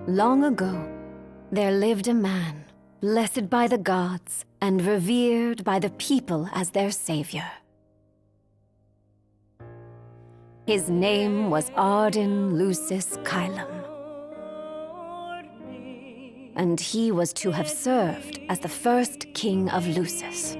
Long ago, there lived a man, blessed by the gods and revered by the people as their savior. His name was Ardyn Lucis Kylum, and he was to have served as the first king of Lucis.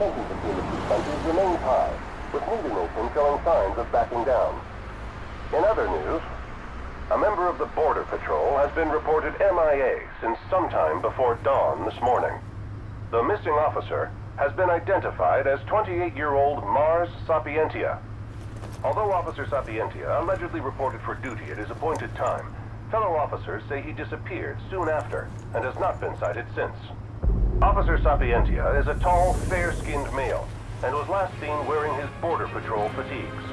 Tensions between the two countries remain high, with neither nation showing signs of backing down. In other news, a member of the Border Patrol has been reported MIA since sometime before dawn this morning. The missing officer has been identified as 28-year-old Mars Sapientia. Although Officer Sapientia allegedly reported for duty at his appointed time, fellow officers say he disappeared soon after and has not been sighted since. Officer Sapientia is a tall, fair-skinned male and was last seen wearing his Border Patrol fatigues.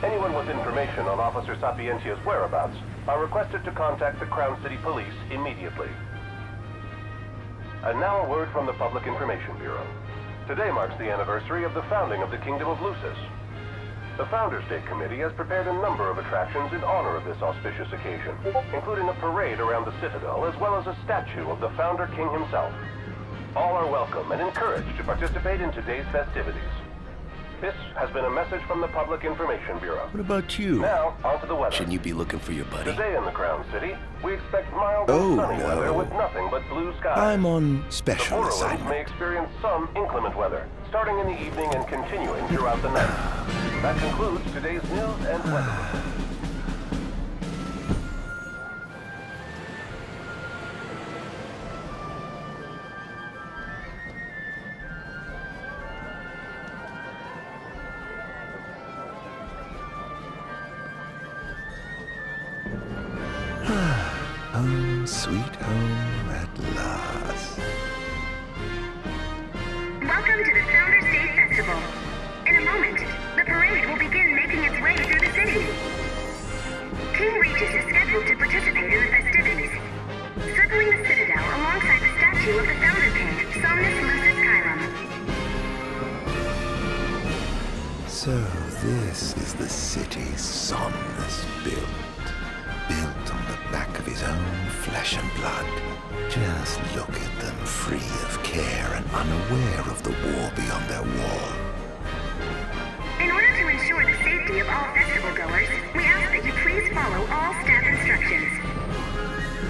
Anyone with information on Officer Sapientia's whereabouts are requested to contact the Crown City Police immediately. And now a word from the Public Information Bureau. Today marks the anniversary of the founding of the Kingdom of Lucis. The Founders Day Committee has prepared a number of attractions in honor of this auspicious occasion, including a parade around the Citadel as well as a statue of the Founder King himself. All are welcome and encouraged to participate in today's festivities. This has been a message from the Public Information Bureau. What about you? Now, on to the weather. Shouldn't you be looking for your buddy? Today in the Crown City, we expect mild and sunny weather with nothing but blue skies. I'm on The special Borderlands assignment. may experience some inclement weather, starting in the evening and continuing throughout the night. That concludes today's news and weather. Home, sweet home at last. Welcome to the Founders Day Festival. In a moment, the parade will begin making its way through the city. King Regis is scheduled to participate in the festivities, circling the Citadel alongside the statue of the Founder King, Somnus Lucis Kylum. So this is the city Somnus built on the back of his own flesh and blood. Just look at them, free of care and unaware of the war beyond their wall. In order to ensure the safety of all festival goers, we ask that you please follow all staff instructions.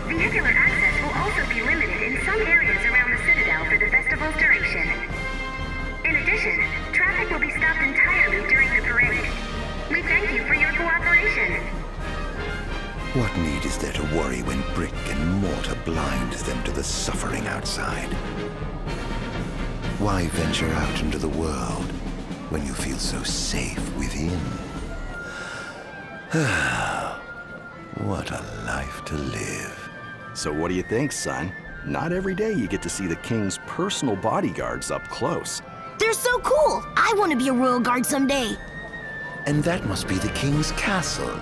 Vehicular access will also be limited in some areas around the Citadel for the festival's duration. In addition, traffic will be stopped entirely during the parade. We thank you for your cooperation. What need is there to worry when brick and mortar blinds them to the suffering outside? Why venture out into the world when you feel so safe within? What a life to live. So what do you think, son? Not every day you get to see the king's personal bodyguards up close. They're so cool! I want to be a royal guard someday. And that must be the king's castle.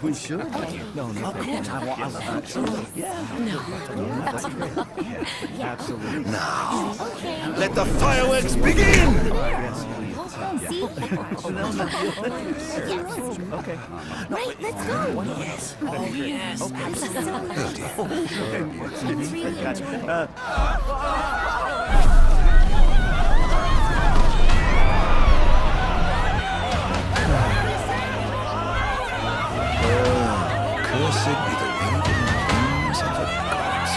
We should. Okay. No, of course. I love that. Yeah. No. Absolutely. Now, let the fireworks begin! Okay. Right, let's go. Yes. Oh, yes. Cursed be the radiant beams of the gods.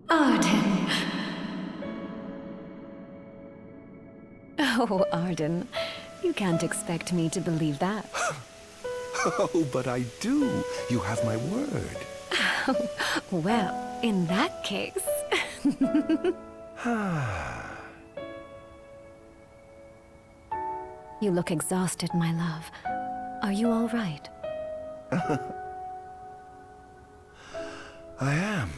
Ardyn. Oh, Ardyn. You can't expect me to believe that. Oh, but I do. You have my word. Well, in that case... You look exhausted, my love. Are you all right? I am.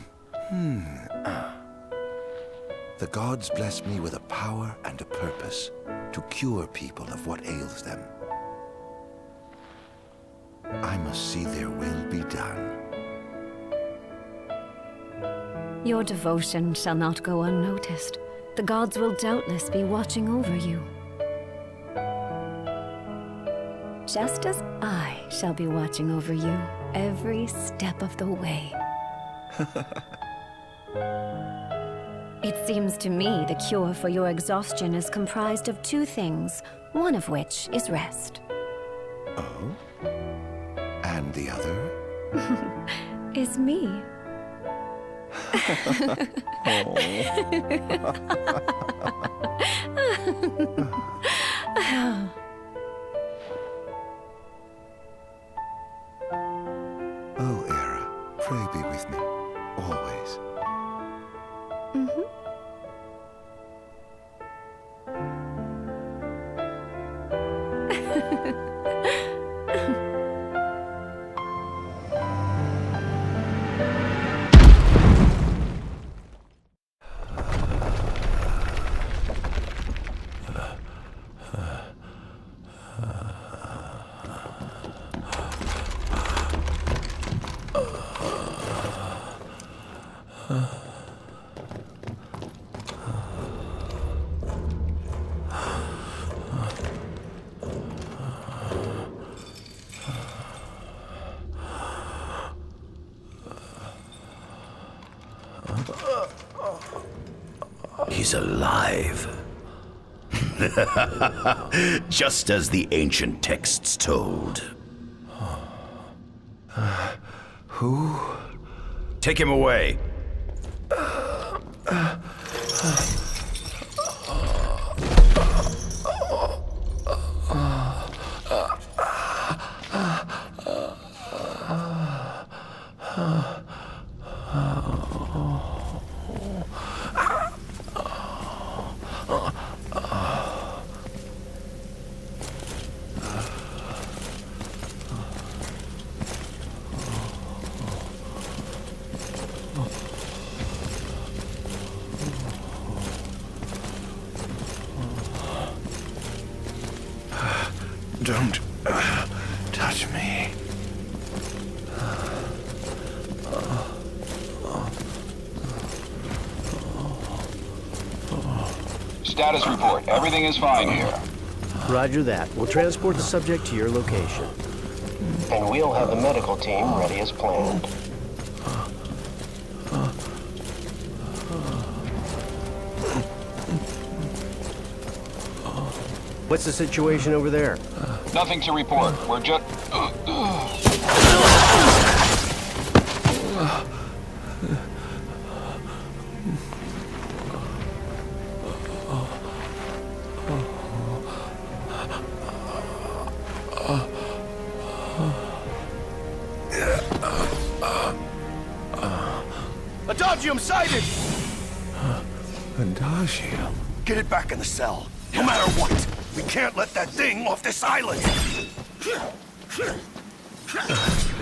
The gods bless me with a power and a purpose to cure people of what ails them. I must see their will be done. Your devotion shall not go unnoticed. The gods will doubtless be watching over you. Just as I shall be watching over you every step of the way. It seems to me the cure for your exhaustion is comprised of two things, one of which is rest. Oh? And the other? Is me. Oh, Era, pray be with me, always. He's alive. Just as the ancient texts told. Who? Take him away. Don't touch me. Status report. Everything is fine here. Roger that. We'll transport the subject to your location. And we'll have the medical team ready as planned. What's the situation over there? Nothing to report. We're just... Adagium sighted! Adagium? Get it back in the cell, no matter what. We can't let that thing off this island!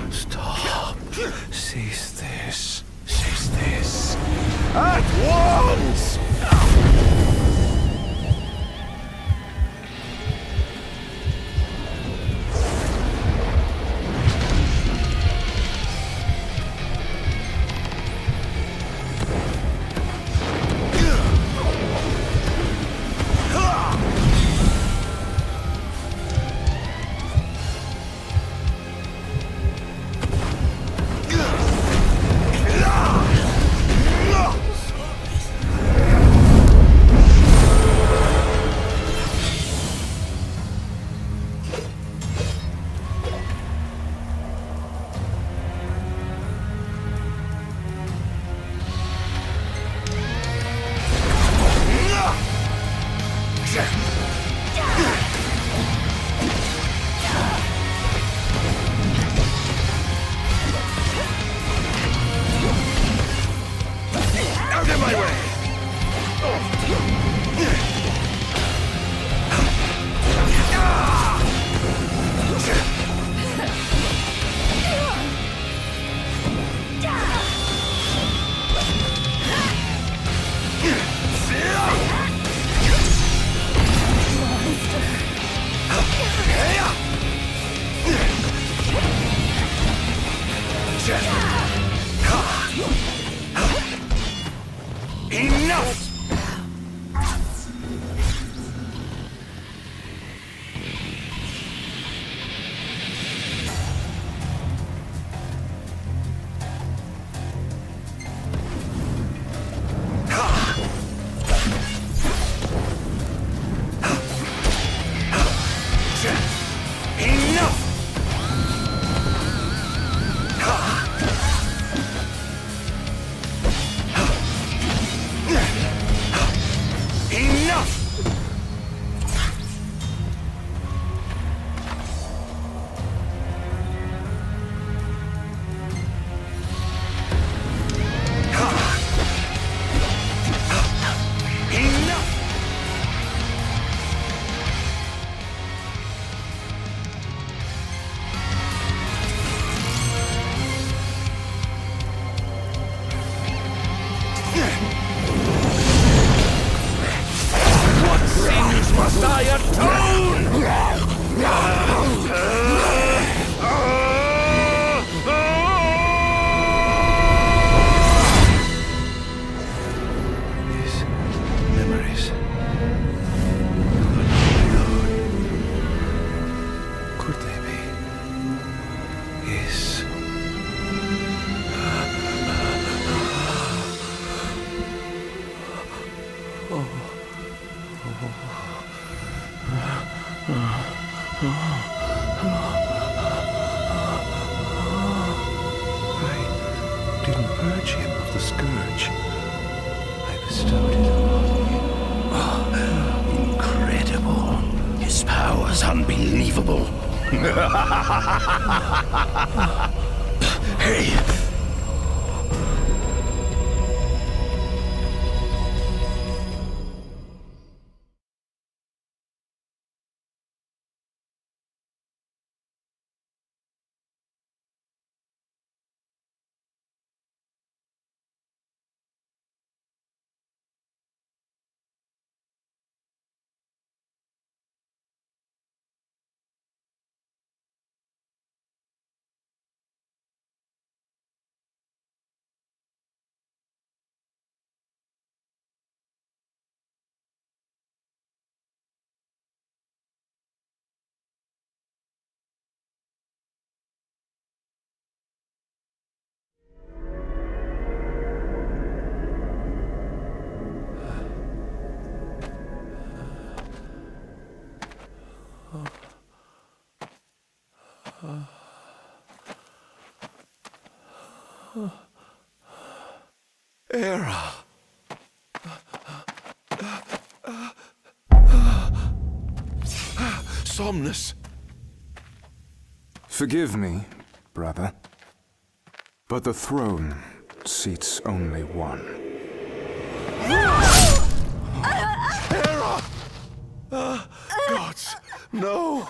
Stop. Cease this. Cease this. At once! Enough! Must I atone? These memories. Could they be? Yes. I didn't purge him of the scourge. I bestowed it upon him. Incredible. His power's unbelievable. Hey! Era. Somnus. Forgive me, brother, but the throne seats only one. Era! Gods, no!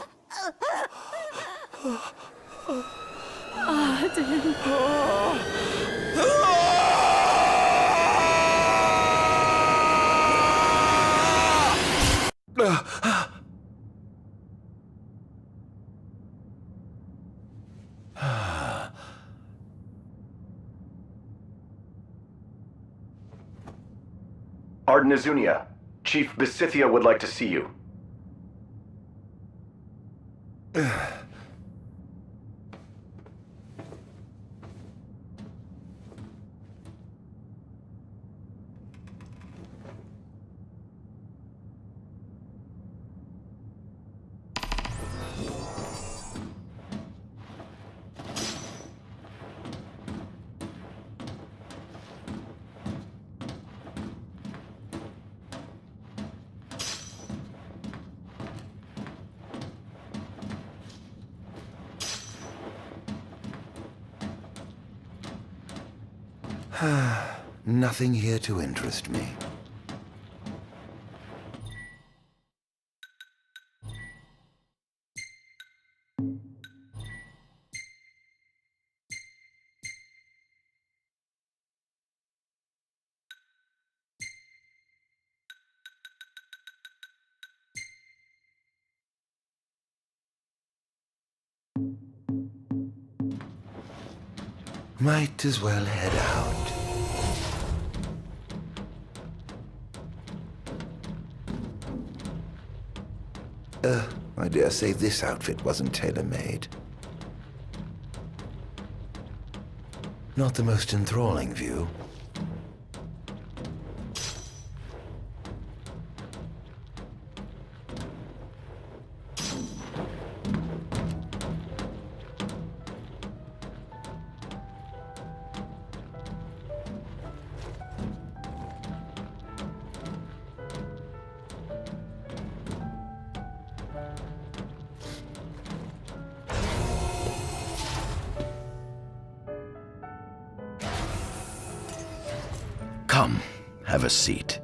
Ardyn. Ardyn Azunia, Chief Besithia would like to see you. Nothing here to interest me. Might as well head out. I dare say this outfit wasn't tailor-made. Not the most enthralling view. Come, have a seat.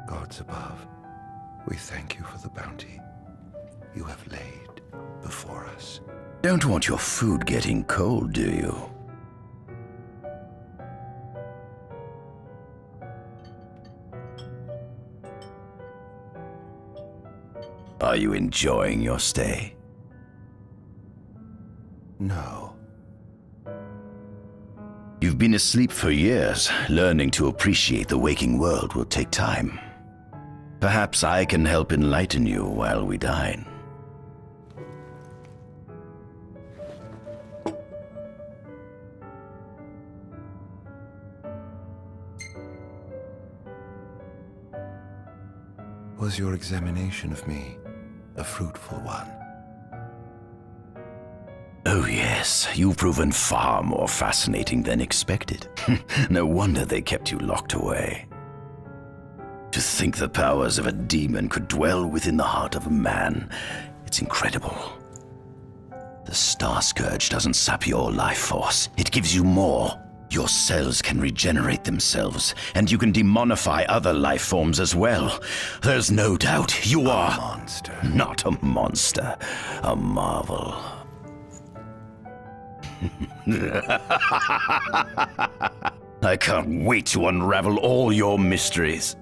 Gods above, we thank you for the bounty you have laid before us. Don't want your food getting cold, do you? Are you enjoying your stay? No. You've been asleep for years. Learning to appreciate the waking world will take time. Perhaps I can help enlighten you while we dine. Was your examination of me a fruitful one? Oh yes, you've proven far more fascinating than expected. No wonder they kept you locked away. To think the powers of a demon could dwell within the heart of a man, it's incredible. The Star Scourge doesn't sap your life force, it gives you more. Your cells can regenerate themselves, and you can demonify other life forms as well. There's no doubt you are... A monster. Not a monster, a marvel. I can't wait to unravel all your mysteries.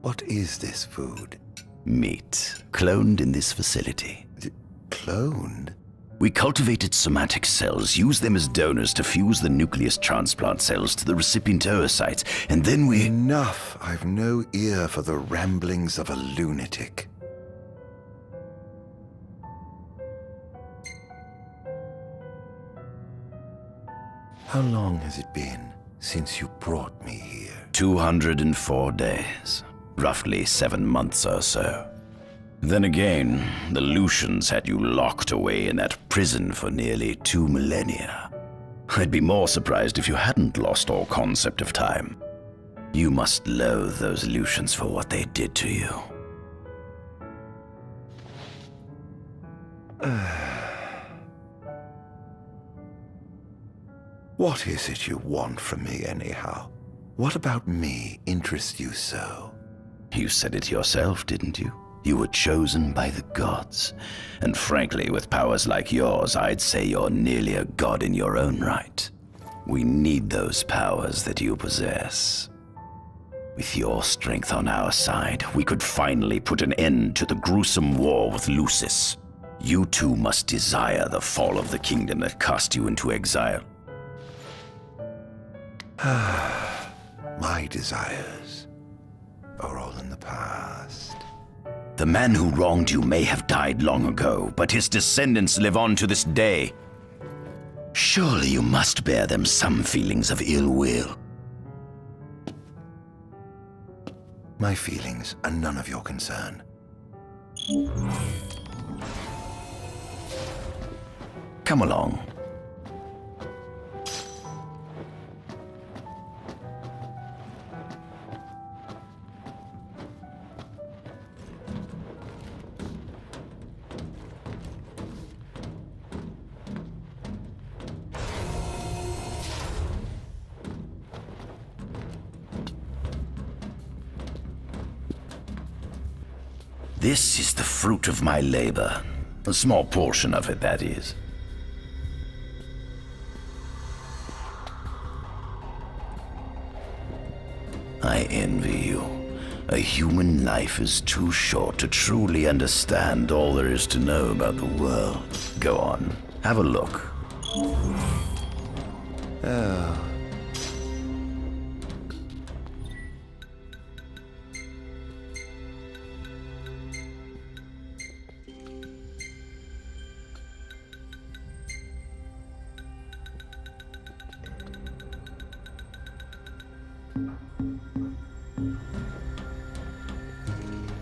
What is this food? Meat, cloned in this facility. Cloned? We cultivated somatic cells, use them as donors to fuse the nucleus transplant cells to the recipient oocytes, and then we... Enough! I've no ear for the ramblings of a lunatic. How long has it been since you brought me here? 204 days. Roughly 7 months or so. Then again, the Lucians had you locked away in that prison for nearly 2 millennia. I'd be more surprised if you hadn't lost all concept of time. You must loathe those Lucians for what they did to you. What is it you want from me, anyhow? What about me interests you so? You said it yourself, didn't you? You were chosen by the gods. And frankly, with powers like yours, I'd say you're nearly a god in your own right. We need those powers that you possess. With your strength on our side, we could finally put an end to the gruesome war with Lucis. You too must desire the fall of the kingdom that cast you into exile. My desires are all in the past. The man who wronged you may have died long ago, but his descendants live on to this day. Surely you must bear them some feelings of ill will. My feelings are none of your concern. Come along. This is the fruit of my labor. A small portion of it, that is. I envy you. A human life is too short to truly understand all there is to know about the world. Go on, have a look. Oh.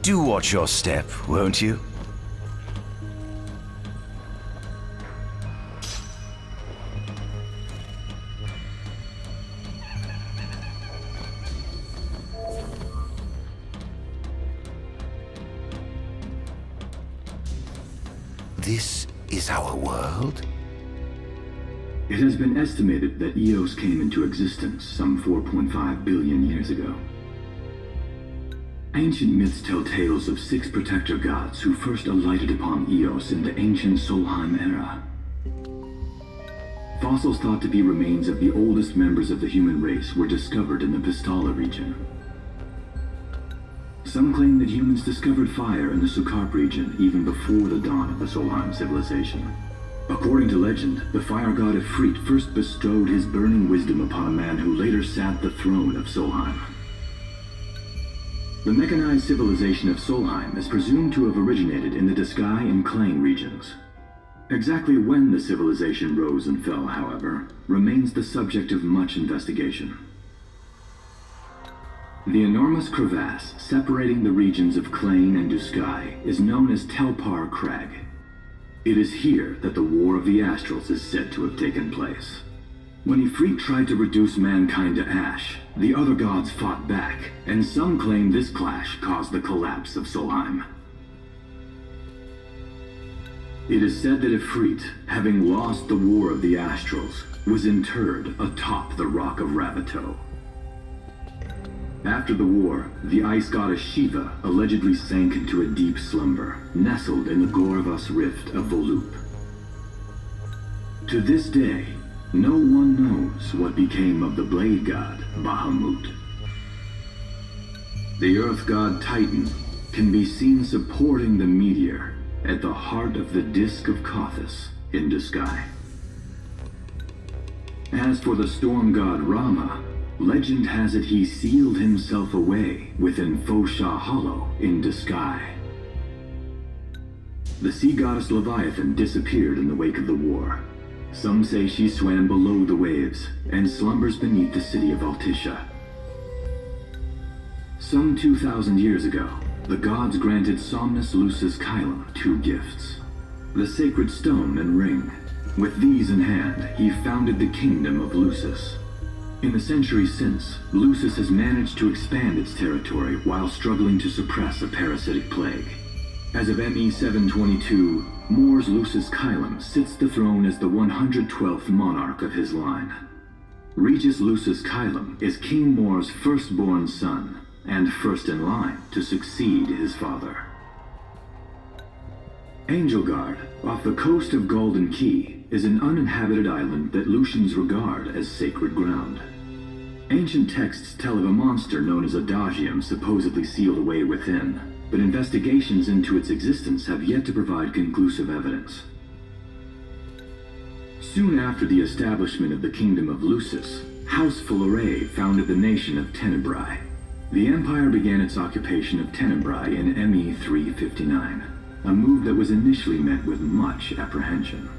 Do watch your step, won't you? This is our world? It has been estimated that Eos came into existence some 4.5 billion years ago. Ancient myths tell tales of 6 protector gods who first alighted upon Eos in the ancient Solheim era. Fossils thought to be remains of the oldest members of the human race were discovered in the Vistala region. Some claim that humans discovered fire in the Sukarp region even before the dawn of the Solheim civilization. According to legend, the fire god Ifrit first bestowed his burning wisdom upon a man who later sat the throne of Solheim. The mechanized civilization of Solheim is presumed to have originated in the Diskai and Klang regions. Exactly when the civilization rose and fell, however, remains the subject of much investigation. The enormous crevasse separating the regions of Klang and Diskai is known as Telpar Crag. It is here that the War of the Astrals is said to have taken place. When Ifrit tried to reduce mankind to ash, the other gods fought back, and some claim this clash caused the collapse of Solheim. It is said that Ifrit, having lost the War of the Astrals, was interred atop the Rock of Ravito. After the war, the ice goddess Shiva allegedly sank into a deep slumber, nestled in the Goravas Rift of Vollup. To this day, no one knows what became of the blade god, Bahamut. The earth god Titan can be seen supporting the meteor at the heart of the disk of Kothis in Diskai. As for the storm god Rama, legend has it he sealed himself away within Fosha Hollow in Diskai. The sea goddess Leviathan disappeared in the wake of the war. Some say she swam below the waves and slumbers beneath the city of Altisha. Some 2,000 years ago, the gods granted Somnus Lucis Kylum 2 gifts: the sacred stone and ring. With these in hand, he founded the kingdom of Lucis. In the centuries since, Lucis has managed to expand its territory while struggling to suppress a parasitic plague. As of ME 722, Mor's Lucis Kylum sits the throne as the 112th monarch of his line. Regis Lucis Kylum is King Mor's firstborn son, and first in line to succeed his father. Angelgard, off the coast of Golden Key, is an uninhabited island that Lucians regard as sacred ground. Ancient texts tell of a monster known as Adagium supposedly sealed away within, but investigations into its existence have yet to provide conclusive evidence. Soon after the establishment of the Kingdom of Lucis, House Fulare founded the nation of Tenebrae. The Empire began its occupation of Tenebrae in ME 359, a move that was initially met with much apprehension.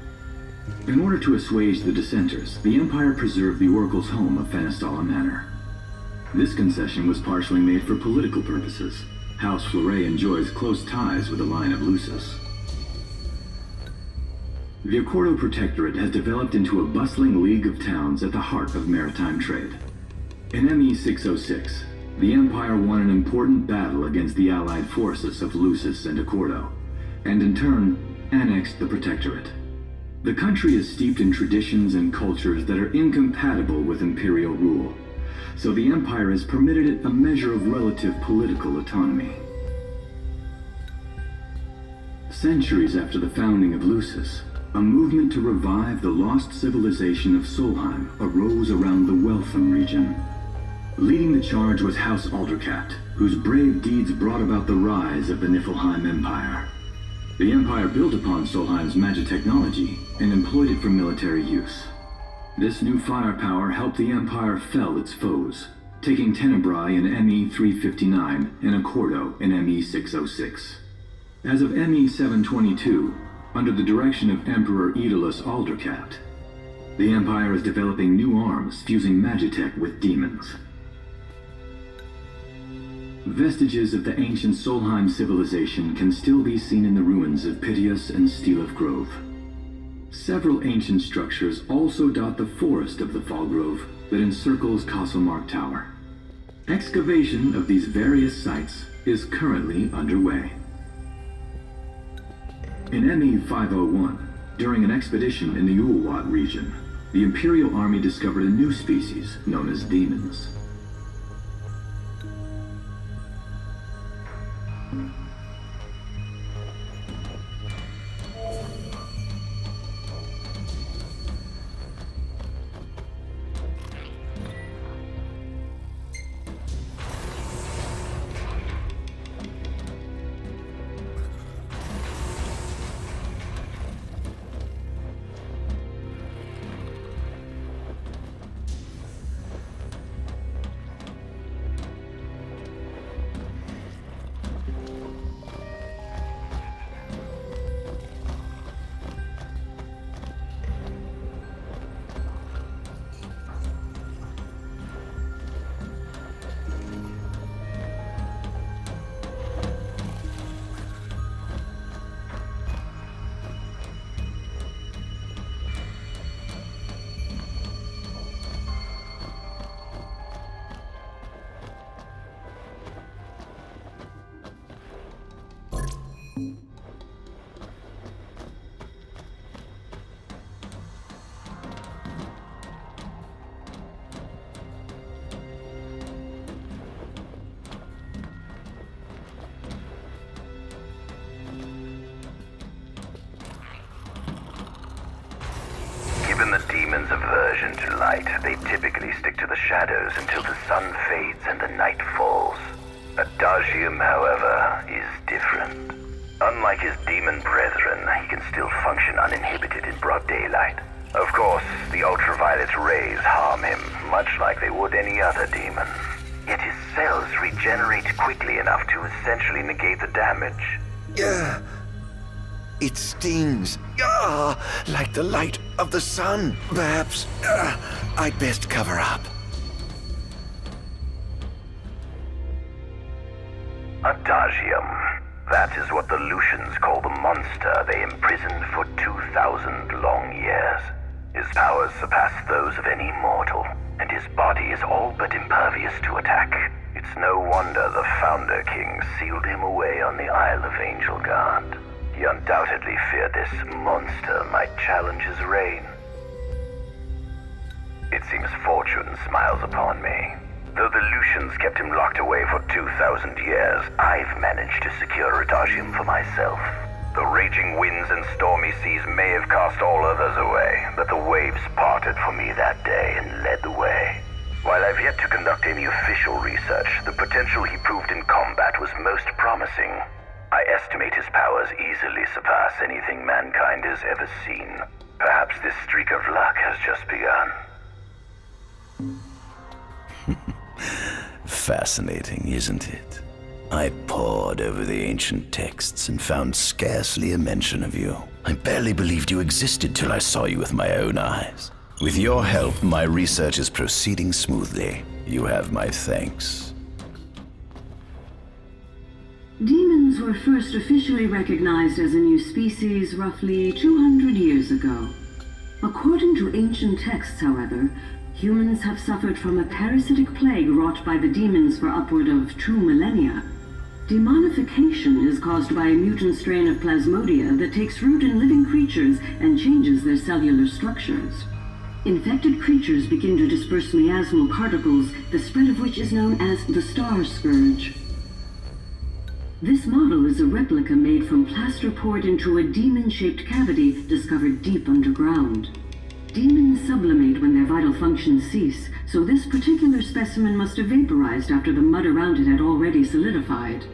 In order to assuage the dissenters, the Empire preserved the Oracle's home of Fenestala Manor. This concession was partially made for political purposes. House Fulare enjoys close ties with the line of Lucis. The Accordo Protectorate has developed into a bustling league of towns at the heart of maritime trade. In ME 606, the Empire won an important battle against the allied forces of Lucis and Accordo, and in turn, annexed the Protectorate. The country is steeped in traditions and cultures that are incompatible with imperial rule, so the Empire has permitted it a measure of relative political autonomy. Centuries after the founding of Lucis, a movement to revive the lost civilization of Solheim arose around the Weltham region. Leading the charge was House Aldercat, whose brave deeds brought about the rise of the Niflheim Empire. The Empire built upon Solheim's magic technology and employed it for military use. This new firepower helped the Empire fell its foes, taking Tenebrae in ME-359 and Accordo in ME-606. As of ME-722, under the direction of Emperor Aedalus Aldercat, the Empire is developing new arms fusing magitech with demons. Vestiges of the ancient Solheim civilization can still be seen in the ruins of Piteous and Steeleth Grove. Several ancient structures also dot the forest of the Fall Grove that encircles Castlemark Tower. Excavation of these various sites is currently underway. In ME-501, during an expedition in the Ulwat region, the Imperial Army discovered a new species known as demons. Given the demon's aversion to light, they typically stick to the shadows until the sun fades and the night falls. Adagium, however, is different. Unlike his demon brethren, he can still function uninhibited in broad daylight. Of course, the ultraviolet rays harm him, much like they would any other demon. Yet his cells regenerate quickly enough to essentially negate the damage. It stings. Like the light of the sun. Perhaps I'd best cover up. Adagium. That is what the Lucians call the monster they imprisoned for 2,000 long years. His powers surpass those of any mortal, and his body is all but impervious to attack. It's no wonder the Founder King sealed him away on the Isle of Angel Guard. He undoubtedly feared this monster might challenge his reign. It seems fortune smiles upon me. Though the Lucians kept him locked away for 2,000 years, I've managed to secure Adagium for myself. The raging winds and stormy seas may have cast all others away, but the waves parted for me that day and led the way. While I've yet to conduct any official research, the potential he proved in combat was most promising. I estimate his powers easily surpass anything mankind has ever seen. Perhaps this streak of luck has just begun. Fascinating, isn't it? I pored over the ancient texts and found scarcely a mention of you. I barely believed you existed till I saw you with my own eyes. With your help, my research is proceeding smoothly. You have my thanks. Demons were first officially recognized as a new species roughly 200 years ago. According to ancient texts, however, humans have suffered from a parasitic plague wrought by the demons for upward of 2 millennia. Demonification is caused by a mutant strain of plasmodia that takes root in living creatures and changes their cellular structures. Infected creatures begin to disperse miasmal particles, the spread of which is known as the Star Scourge. This model is a replica made from plaster poured into a demon-shaped cavity discovered deep underground. Demons sublimate when their vital functions cease, so this particular specimen must have vaporized after the mud around it had already solidified.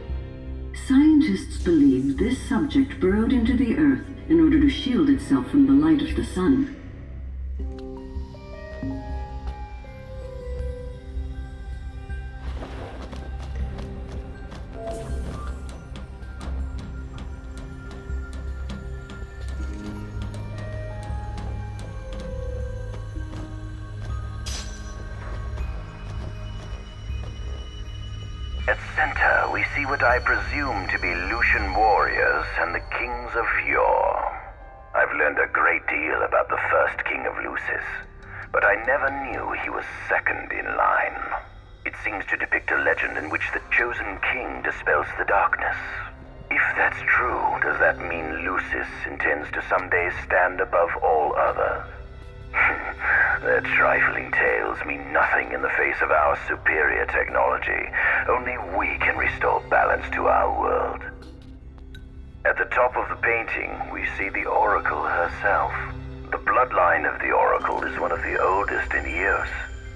Scientists believe this subject burrowed into the earth in order to shield itself from the light of the sun. At center, we see what I presume to be Lucian warriors and the kings of yore. I've learned a great deal about the first king of Lucis, but I never knew he was second in line. It seems to depict a legend in which the chosen king dispels the darkness. If that's true, does that mean Lucis intends to someday stand above all others? Their trifling tales mean nothing in the face of our superior technology. Only we can restore balance to our world. At the top of the painting, we see the Oracle herself. The bloodline of the Oracle is one of the oldest in Eos,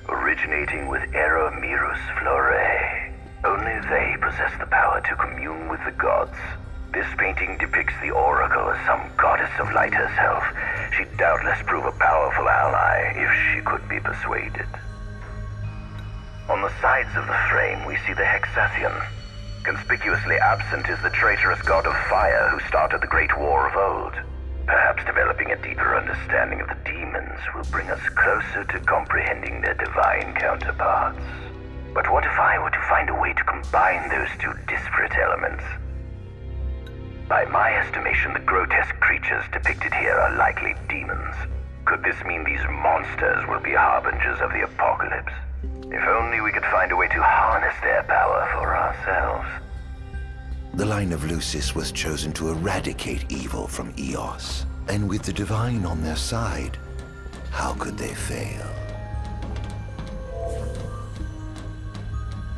originating with Eromirus Flore. Only they possess the power to commune with the gods. This painting depicts the Oracle as some goddess of light herself. She'd doubtless prove a powerful ally if she could be persuaded. On the sides of the frame, we see the Hexathion. Conspicuously absent is the traitorous god of fire who started the Great War of old. Perhaps developing a deeper understanding of the demons will bring us closer to comprehending their divine counterparts. But what if I were to find a way to combine those two disparate elements? By my estimation, the grotesque creatures depicted here are likely demons. Could this mean these monsters will be harbingers of the apocalypse? If only we could find a way to harness their power for ourselves. The line of Lucis was chosen to eradicate evil from Eos. And with the divine on their side, how could they fail?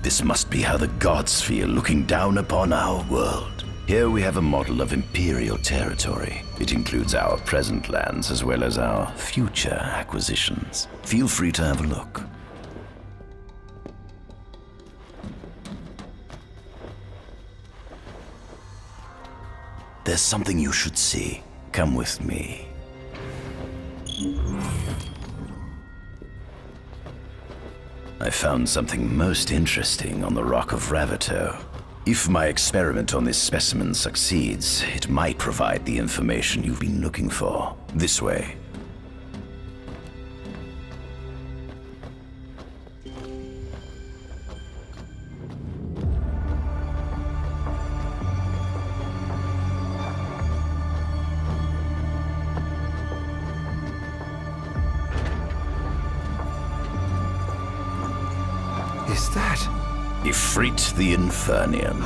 This must be how the gods feel looking down upon our world. Here we have a model of imperial territory. It includes our present lands as well as our future acquisitions. Feel free to have a look. There's something you should see. Come with me. I found something most interesting on the Rock of Ravito. If my experiment on this specimen succeeds, it might provide the information you've been looking for. This way. Is that? Ifrit the Infernian.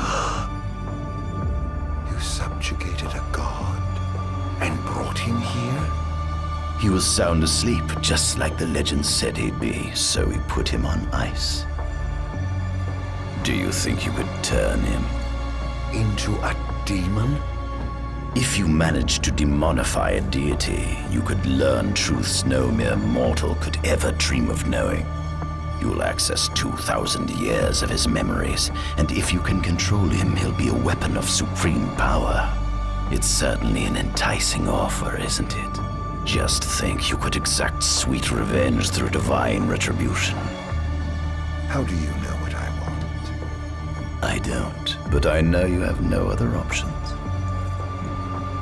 You subjugated a god and brought him here? He was sound asleep, just like the legend said he'd be, so we put him on ice. Do you think you could turn him into a demon? If you managed to demonify a deity, you could learn truths no mere mortal could ever dream of knowing. You'll access 2,000 years of his memories, and if you can control him, he'll be a weapon of supreme power. It's certainly an enticing offer, isn't it? Just think you could exact sweet revenge through divine retribution. How do you know what I want? I don't, but I know you have no other options.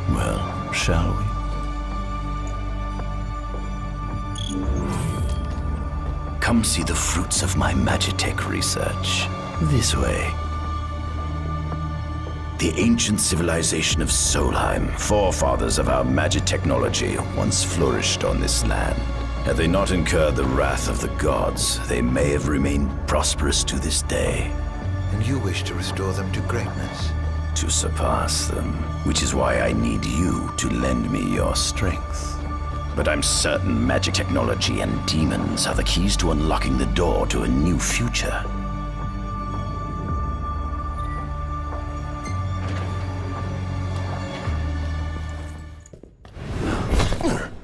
Well, shall we? Come see the fruits of my Magitech research. This way. The ancient civilization of Solheim, forefathers of our Magitechnology, once flourished on this land. Had they not incurred the wrath of the gods, they may have remained prosperous to this day. And you wish to restore them to greatness? To surpass them, which is why I need you to lend me your strength. But I'm certain magic technology and demons are the keys to unlocking the door to a new future.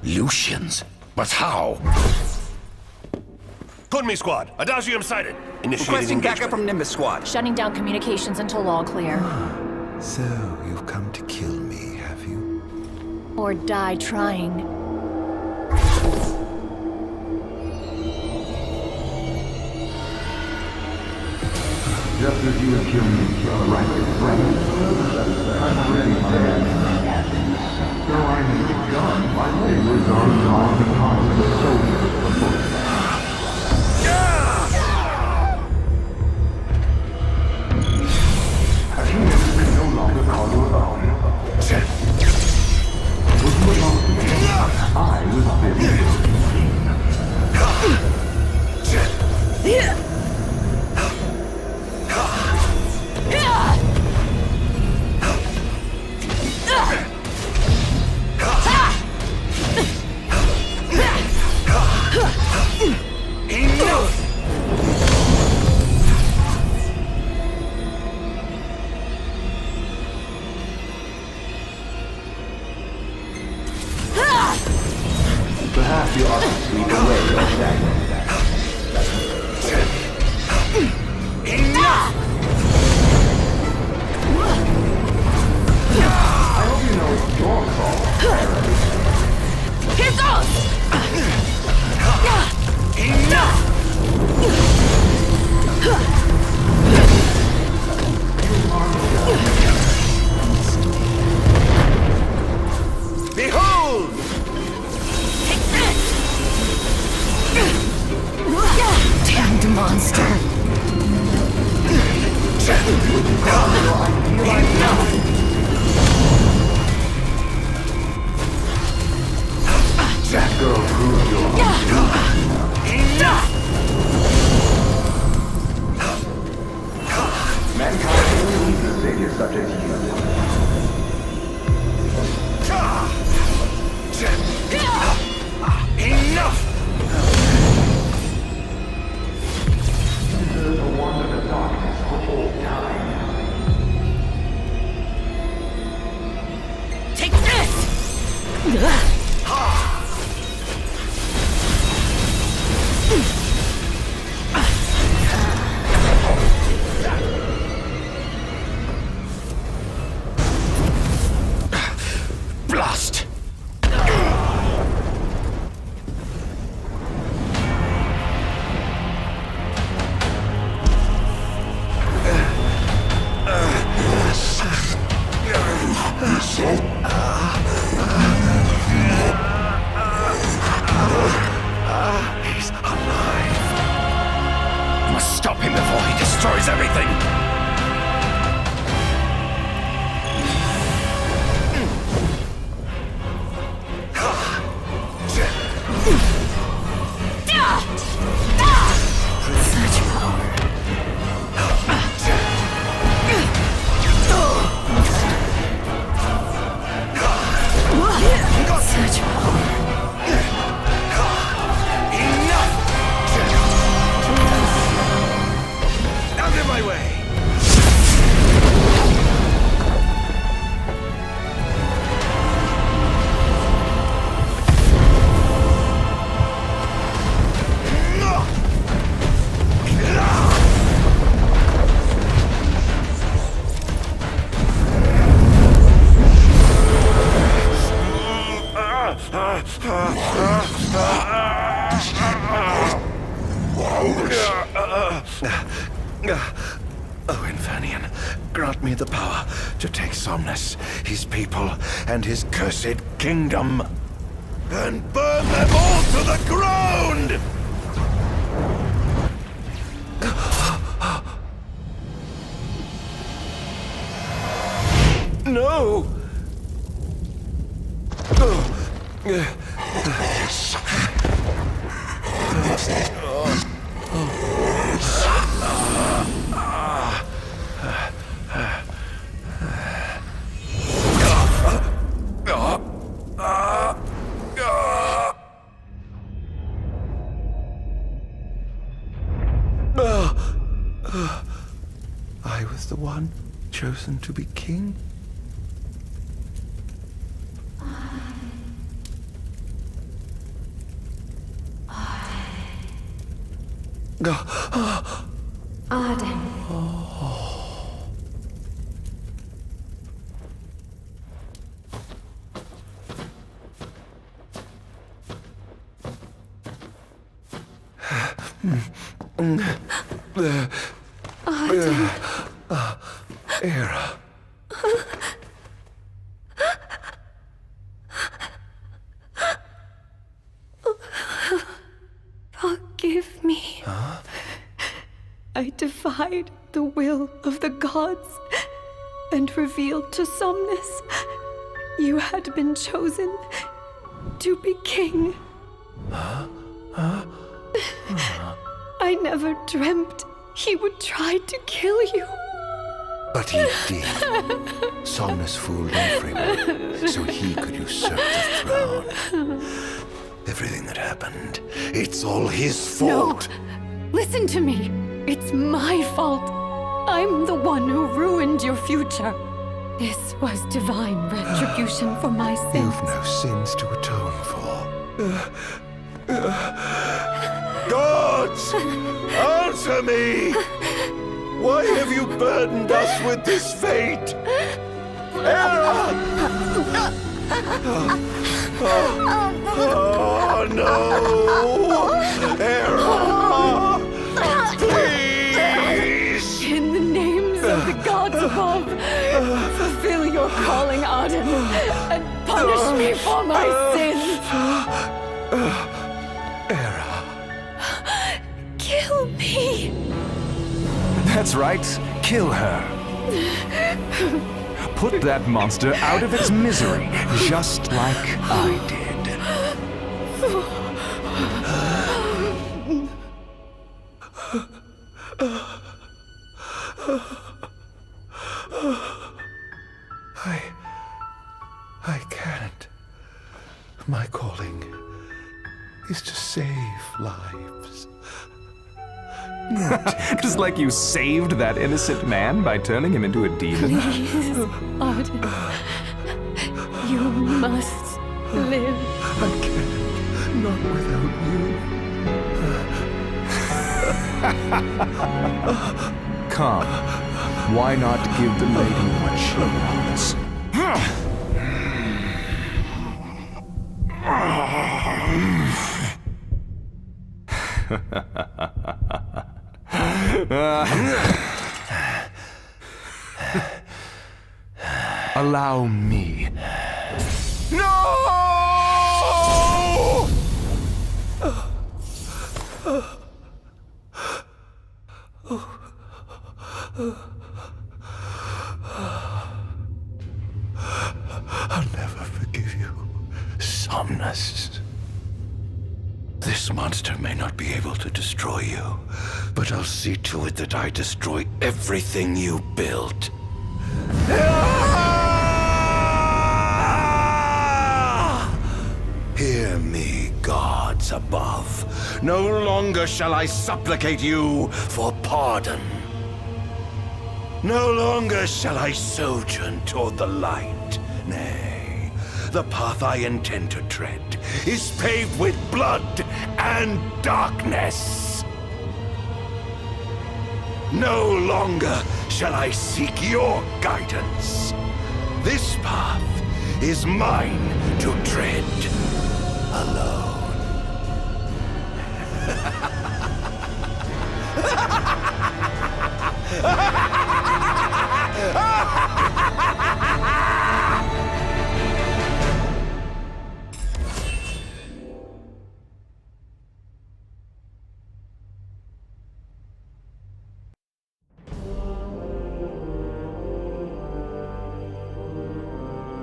Lucians? But how? Kunmi Squad, Adagium sighted. Requesting backup from Nimbus Squad. Shutting down communications until all clear. So, you've come to kill me, have you? Or die trying. Just as you have killed me, right. I'm ready, my man. Though I may be gone, my labors are on the constant soldiers of the book. Humans can no longer call you alone. When you were lost to me, I was busy. Perhaps you ought to sweep away your stagnant. Enough! I hope you know it's your call. Here goes! Enough! Behold! Damned monster! That girl proved your Enough! mankind really needs a savior such as you. Enough! You deserve to wander the darkness for all time. Take this! Blast! He's alive. You must stop him before he destroys everything! Such power. Such power. Out of my way! Oh, Infernian, grant me the power to take Somnus, his people, and his cursed kingdom, and burn them all to the ground! No! I was the one chosen to be king? Ardyn. Ardyn. Era. Forgive me. Huh? I defied the will of the gods and revealed to Somnus you had been chosen to be king. I never dreamt he would try to kill you. But he did. Somnus fooled everyone so he could usurp the throne. Everything that happened, it's all his fault. No! Listen to me. It's my fault. I'm the one who ruined your future. This was divine retribution for my sins. You've no sins to atone for. Gods! Answer me! Why have you burdened us with this fate? Era! Oh no! Era! Please! In the names of the gods above, fulfill your calling, Ardyn, and punish me for my sins! Era! Kill me! That's right. Kill her. Put that monster out of its misery, just like I did. I can't. My calling is to save lives. Just like you saved that innocent man by turning him into a demon. Please, Ardyn. You must live. I can't. Not without you. Come. Why not give the lady what she wants? Allow me. No! I'll never forgive you, Somnus. This monster may not be able to destroy you, but I'll see to it that I destroy everything you built. Hear me, gods above. No longer shall I supplicate you for pardon. No longer shall I sojourn toward the light. Nay, the path I intend to tread is paved with blood and darkness. No longer shall I seek your guidance. This path is mine to tread alone.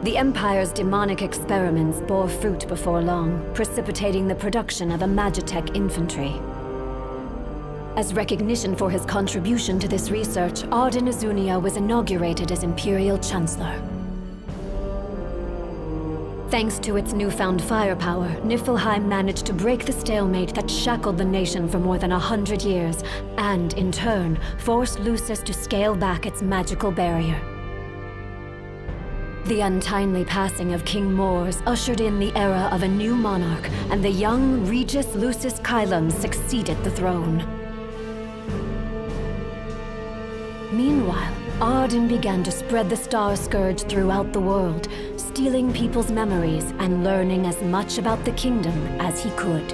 The Empire's demonic experiments bore fruit before long, precipitating the production of a Magitech infantry. As recognition for his contribution to this research, Ardyn Azunia was inaugurated as Imperial Chancellor. Thanks to its newfound firepower, Niflheim managed to break the stalemate that shackled the nation for more than 100 years, and, in turn, forced Lucis to scale back its magical barrier. The untimely passing of King Mors ushered in the era of a new monarch, and the young Regis Lucis Kylum succeeded the throne. Meanwhile, Ardyn began to spread the Star Scourge throughout the world, stealing people's memories and learning as much about the kingdom as he could.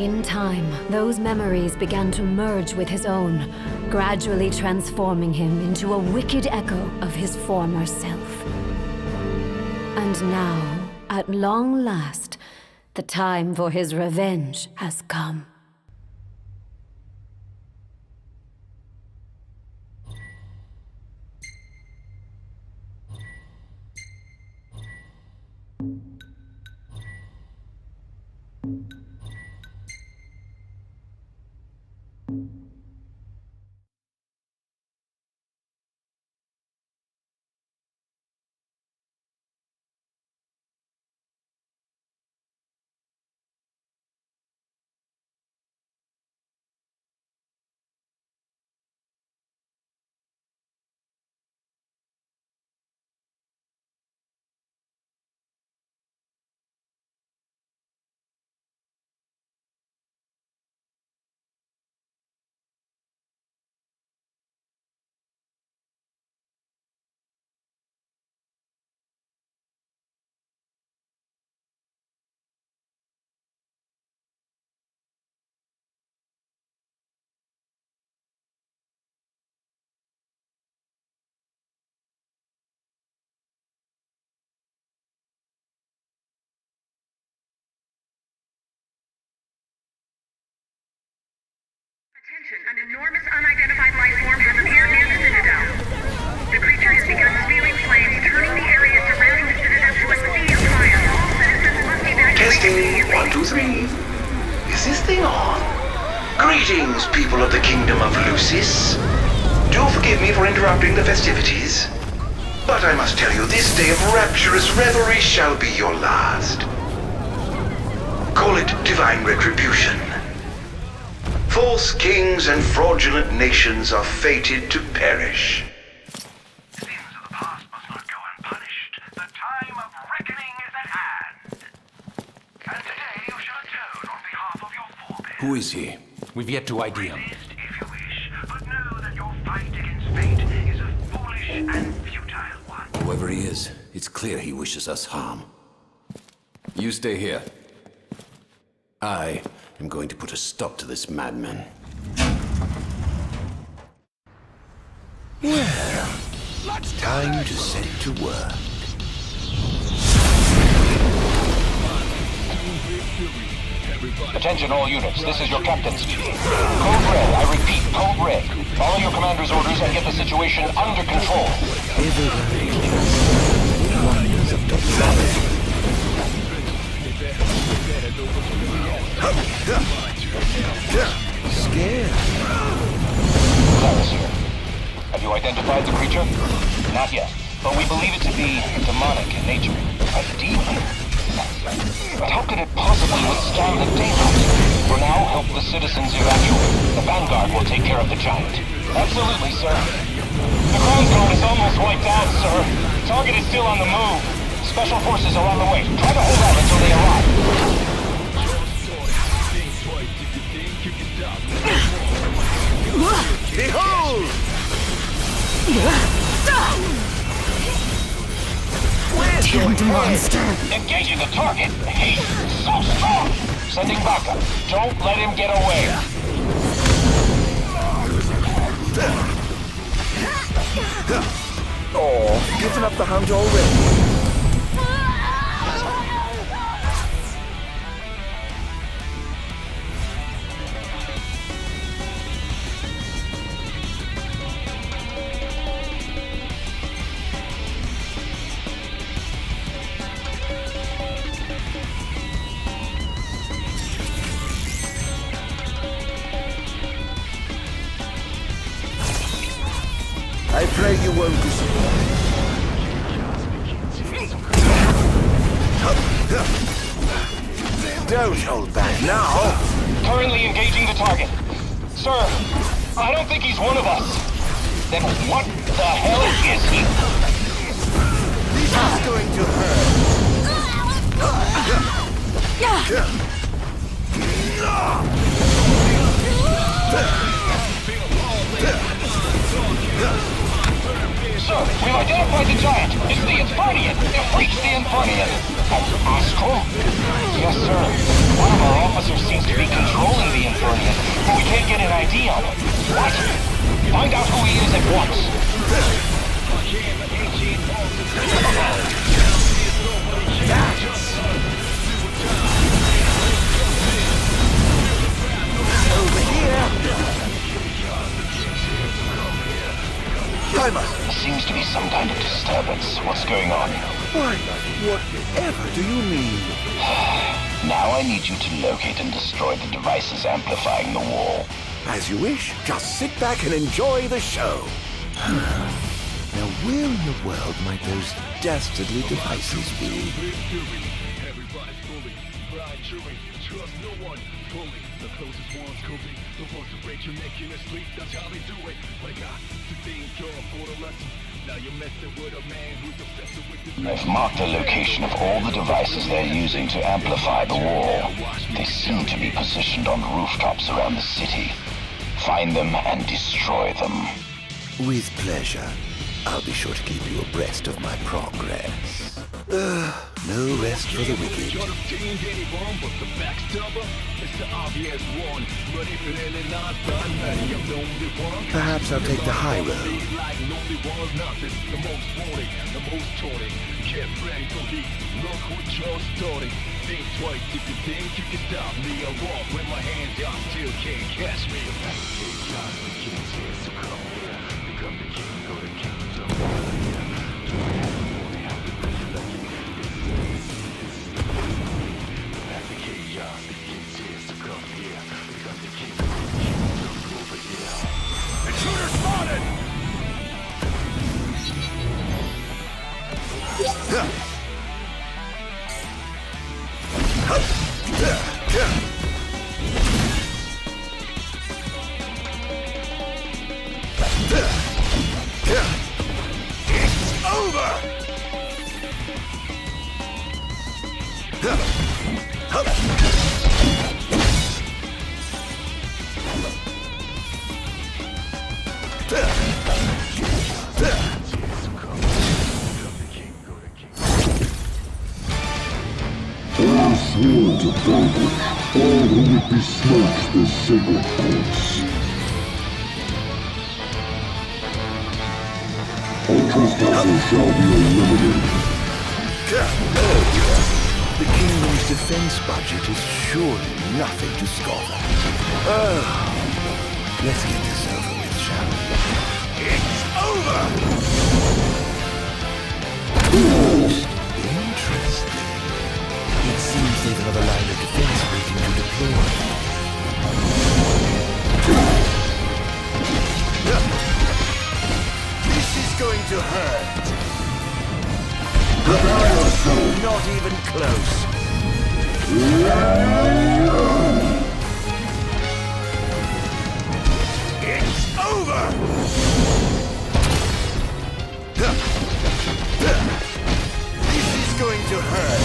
In time, those memories began to merge with his own, gradually transforming him into a wicked echo of his former self. And now, at long last, the time for his revenge has come. Attention, an enormous unidentified life form has appeared near the Citadel. The creature has begun spewing flames, turning the area surrounding the Citadel to a sea of fire. All citizens must evacuate Testing, immediately. 1, 2, 3. Is this thing on? Greetings, people of the Kingdom of Lucis. Do forgive me for interrupting the festivities, but I must tell you, this day of rapturous revelry shall be your last. Call it divine retribution. False kings and fraudulent nations are fated to perish. Sins of the past must not go unpunished. The time of reckoning is at hand. And today you shall atone on behalf of your forebears. Who is he? We've yet to ID him. Resist if you wish, but know that your fight against fate is a foolish and futile one. Whoever he is, it's clear he wishes us harm. You stay here. I am going to put a stop to this madman. Well, it's time to set to work. Attention all units, this is your captain's chief. Code Red, I repeat, Code Red. Follow your commander's orders and get the situation under control. Scared. Claris here. Have you identified the creature? Not yet, but we believe it to be demonic in nature. A demon? But how could it possibly withstand the daylight? For now, help the citizens evacuate. The Vanguard will take care of the giant. Absolutely, sir. The ground guard is almost wiped out, sir. Target is still on the move. Special forces are on the way. Try to hold out until they arrive. Behold! Damned monster! Engaging the target. He's so strong. Sending backup. Don't let him get away. Oh, giving up the hunt already. I pray you won't disappoint. Don't hold back now. Currently engaging the target. Sir, I don't think he's one of us. Then what the hell is he? This is going to hurt. There seems to be some kind of disturbance. What's going on? Why, whatever do you mean? Now I need you to locate and destroy the devices amplifying the wall. As you wish. Just sit back and enjoy the show. Now, where in the world might those dastardly devices be? I've marked the location of all the devices they're using to amplify the wall. They seem to be positioned on rooftops around the city. Find them and destroy them. With pleasure. I'll be sure to keep you abreast of my progress. No rest for the wicked. Perhaps I'll take the high road. Think twice if you think you can stop me. I walk with my hands out, still can't catch me. Become the king, go to kingdom. Intruder spotted! It's over! I swore to vanquish all who would besmirch the sacred course. All trespassers shall be eliminated. The kingdom's defense budget is surely nothing to scoff at. Let's get this over with, shall we? It's over! Interesting. It seems they've another line of defense waiting to deploy. This is going to hurt. Not even close. It's over! This is going to hurt.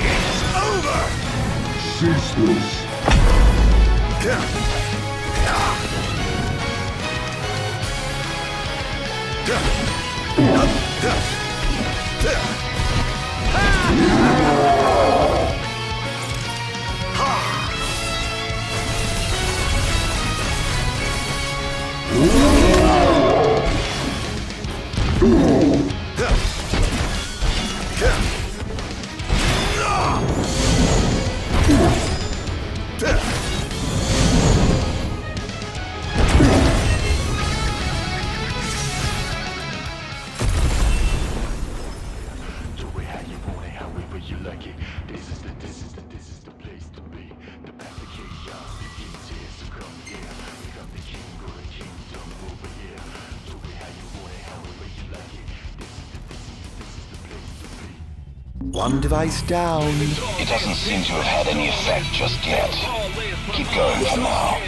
It's over! Cease this. One device down. It doesn't seem to have had any effect just yet. Keep going for now.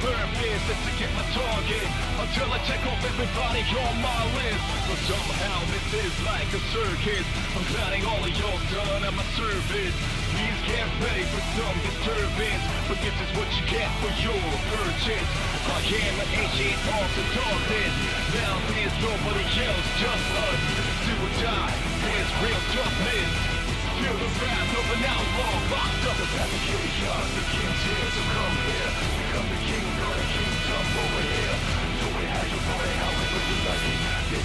purpose is to get my target until I check off everybody on my list. But somehow this is like a circus. I'm planning all of y'all done at my service. Please get ready for some disturbance, but this is what you get for your purchase. I am an ancient arms of darkness. Now there's nobody else, just us. Do or die, there's real toughness. Feel the wrath of an outlaw locked up. The path of chaos, the king's here, so come here. Become the king of the kingdom over here. So we have your boy, how we would you like it? This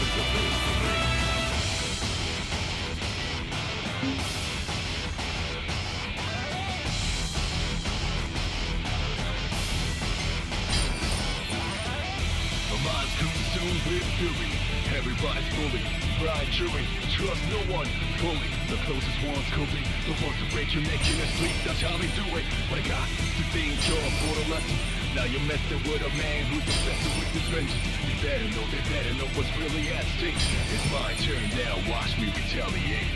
is the place to be. Minds consumed with fury. Everybody's fully fried jury. Trust no one fully. The closest ones could be the ones to break your neck in your sleep. That's how they do it. But I got to think you're for the lesson. Now you're messing with a man who's obsessed with his vengeance. They better know what's really at stake. It's my turn now. Watch me retaliate.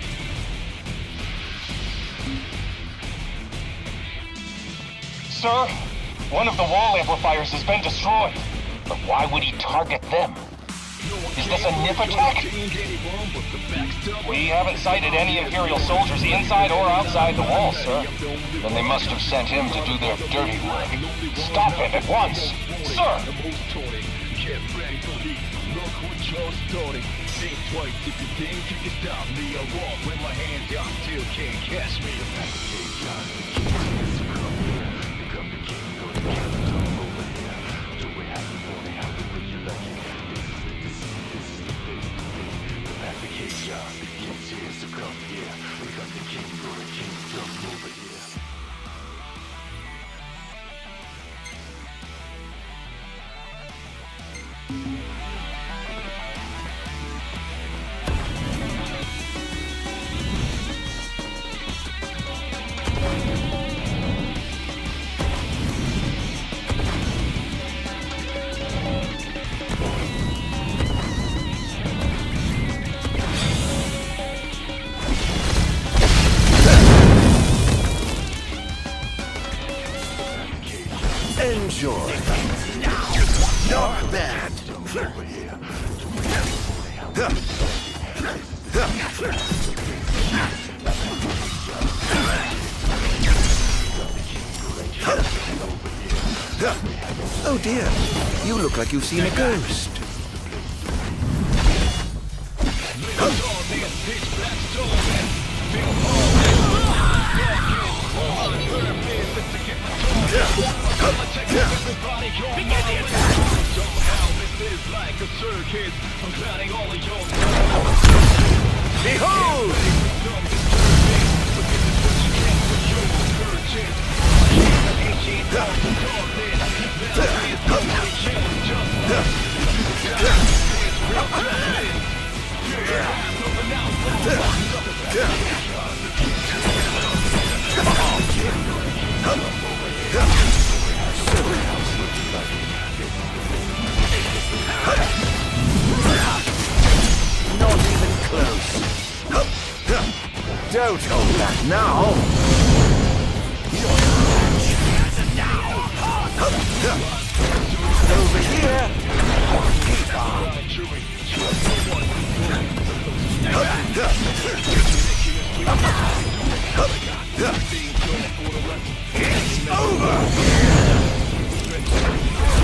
Sir, one of the wall amplifiers has been destroyed. But why would he target them? Is this a NIP attack? We haven't sighted any Imperial soldiers inside or outside the walls, sir. Then they must have sent him to do their dirty work. Stop him at once, sir! Get ready for heat. Look what you're starting. Think twice if you think you can stop me. I walk with my hands out, still can't catch me. Become the king of the kingdom over here. Do we have the morning? How would you like it? This is the place to be. The path of chaos, the king's here, so come here. Become the king of the kingdom over here. Enjoy. Not bad. Oh dear, you look like you've seen a ghost. Behold! Not even close. Don't hold back now. Over here. Keep on. It's over.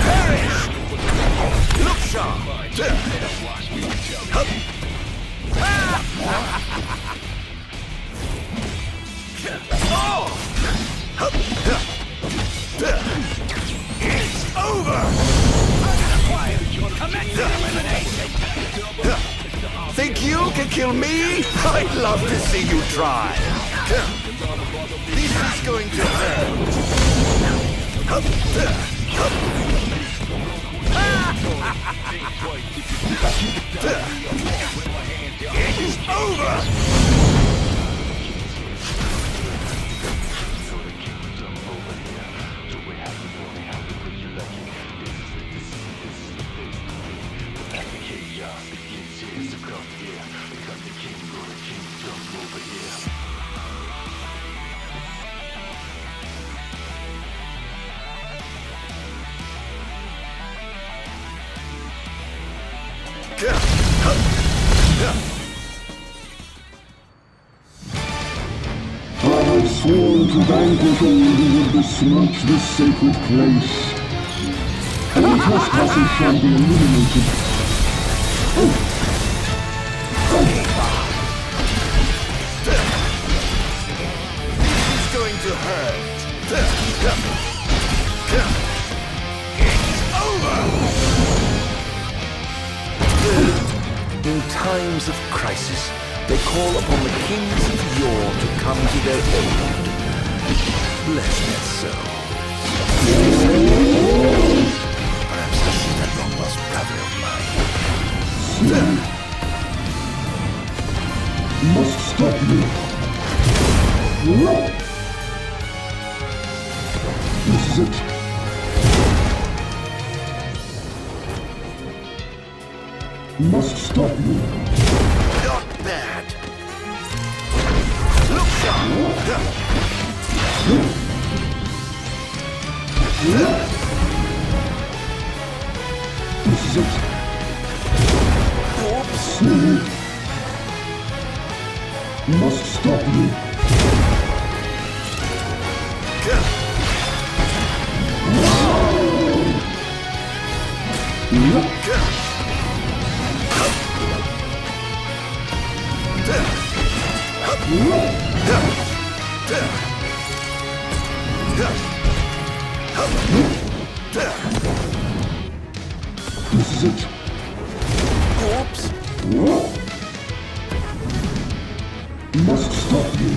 Perish. Look sharp. It's over! Think you can kill me? I'd love to see you try. This is going to hurt. It's over! sworn to vanquish all who would besmirch this sacred place. All trespassers shall be eliminated. It's going to hurt. In times of crisis, they call upon the kings of yore to come to their aid. Bless their souls. Perhaps this is that long-lost brother of mine. Must stop you. This is it. Must stop you. Not bad. Look sharp. This is it. Oops. Must stop you. This is it. Oops. Must stop you.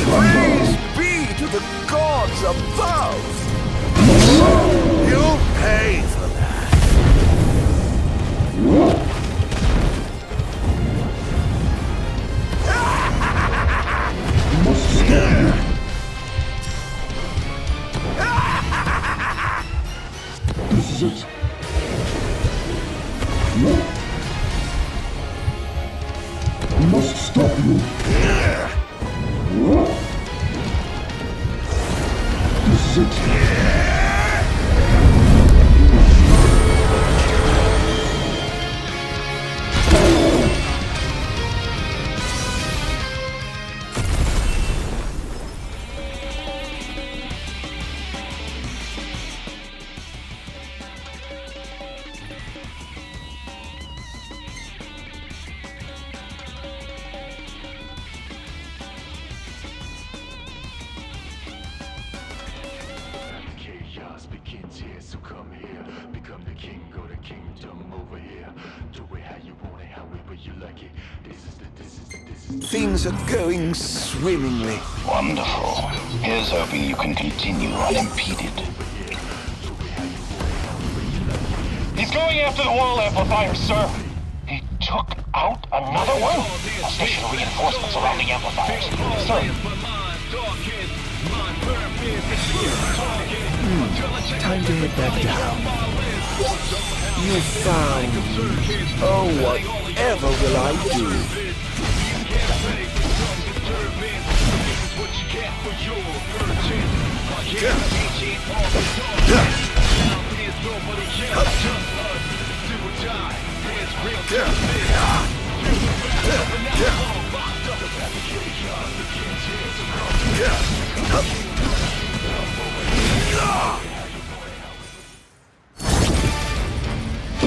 Praise be to the gods above! You'll pay for that. Must stop you. This is it. Must stop you. This is it. Chaos begins here, so come here. Become the king, go to kingdom over here. Do it how you want it, however you like it. This is the. Things are going swimmingly. Wonderful. Here's hoping you can continue unimpeded. He's going after the wall amplifier, sir. He took out another one? I'll station reinforcements around the amplifiers. Sir. Time to head back down. You found. Oh, whatever will I do?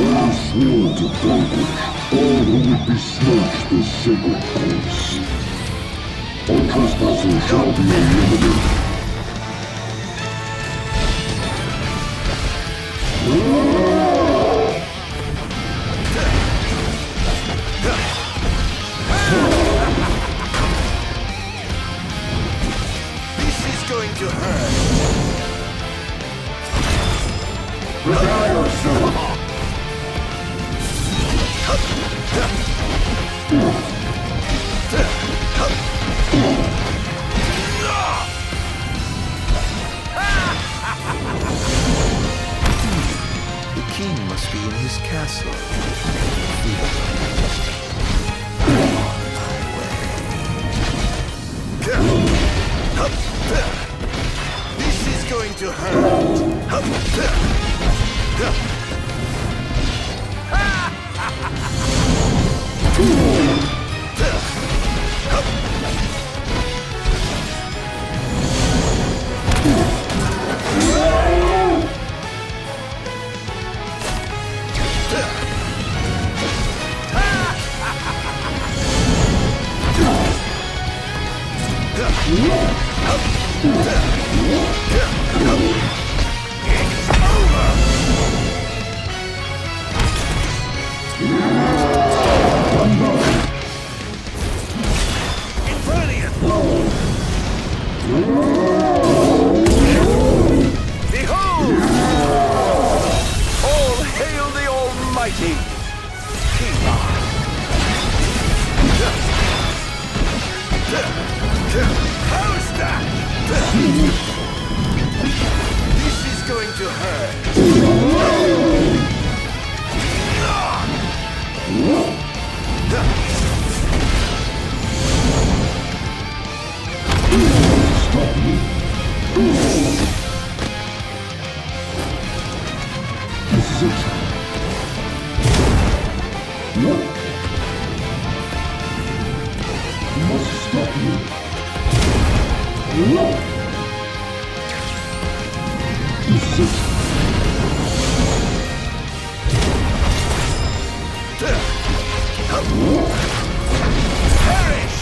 I swore to vanquish all who would besmirch the sacred course. All trespassers shall be eliminated. Prepare yourself! The king must be in his castle. This is going to hurt. Behold! All hail the Almighty! How's that? This is going to hurt. Stop me! This is it! No! You must stop me! No! This is it! Perish!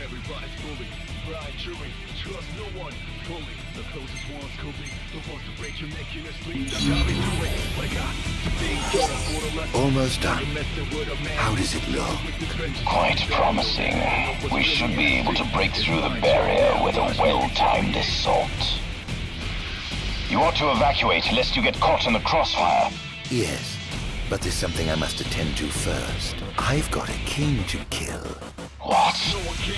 Everybody's bully, blind chewing, trust no one fully. The closest ones could be the ones to break your neck in your sleep. That's how they do it. But I got to be Almost done. How does it look? Quite promising. We should be able to break through the barrier with a well-timed assault. You ought to evacuate lest you get caught in the crossfire. Yes, but there's something I must attend to first. I've got a king to kill. What?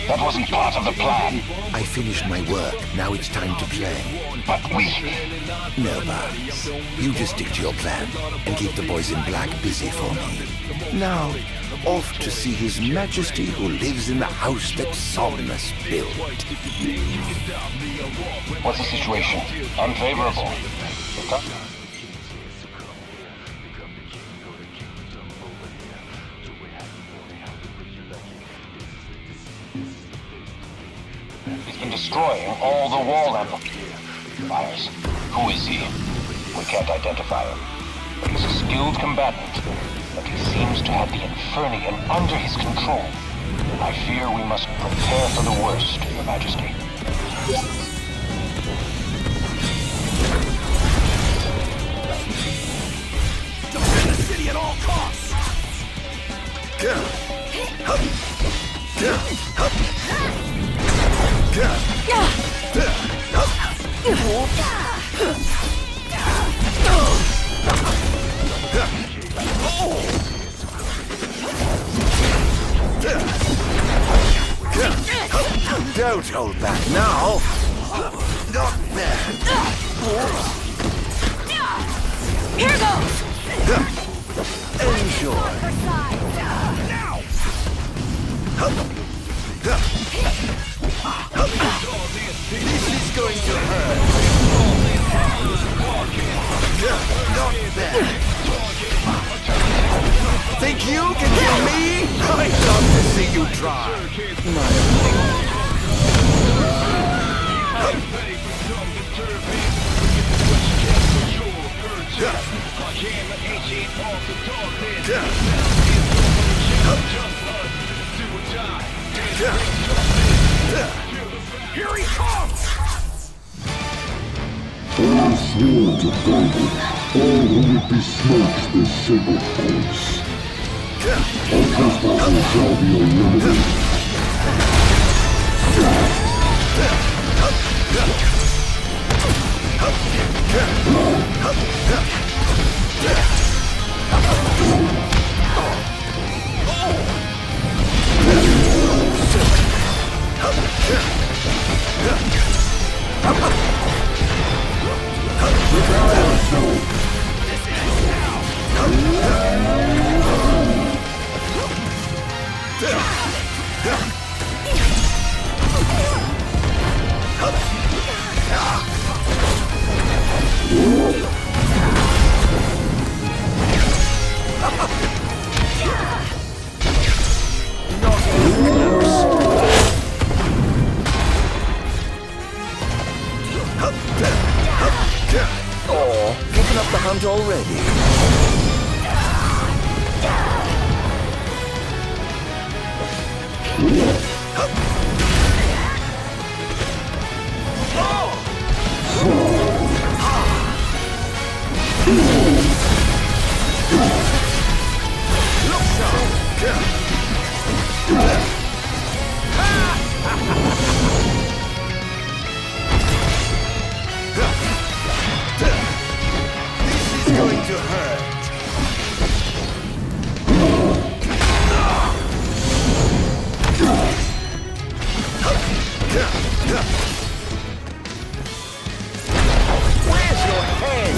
That wasn't part of the plan. I finished my work. Now it's time to play. But we... No, Barnes. You just stick to your plan and keep the boys in black busy for me. Now, off to see His Majesty who lives in the house that Somnus built. What's the situation? Unfavorable. He's been destroying all the wall amplifiers. Who is he? We can't identify him. But he's a skilled combatant. But he seems to have the Infernian under his control. I fear we must prepare for the worst, Your Majesty. Defend the city at all costs! Don't hold back now. Not there. Here goes! Enjoy. This is going to hurt. Not bad. Think you can kill me? I'd love to see you try. Here he comes! I swore to vanquish all who would besmirch this sacred place. Our trespassers shall be eliminated. Oh, giving up the hunt already. This is going to hurt. Where's your head?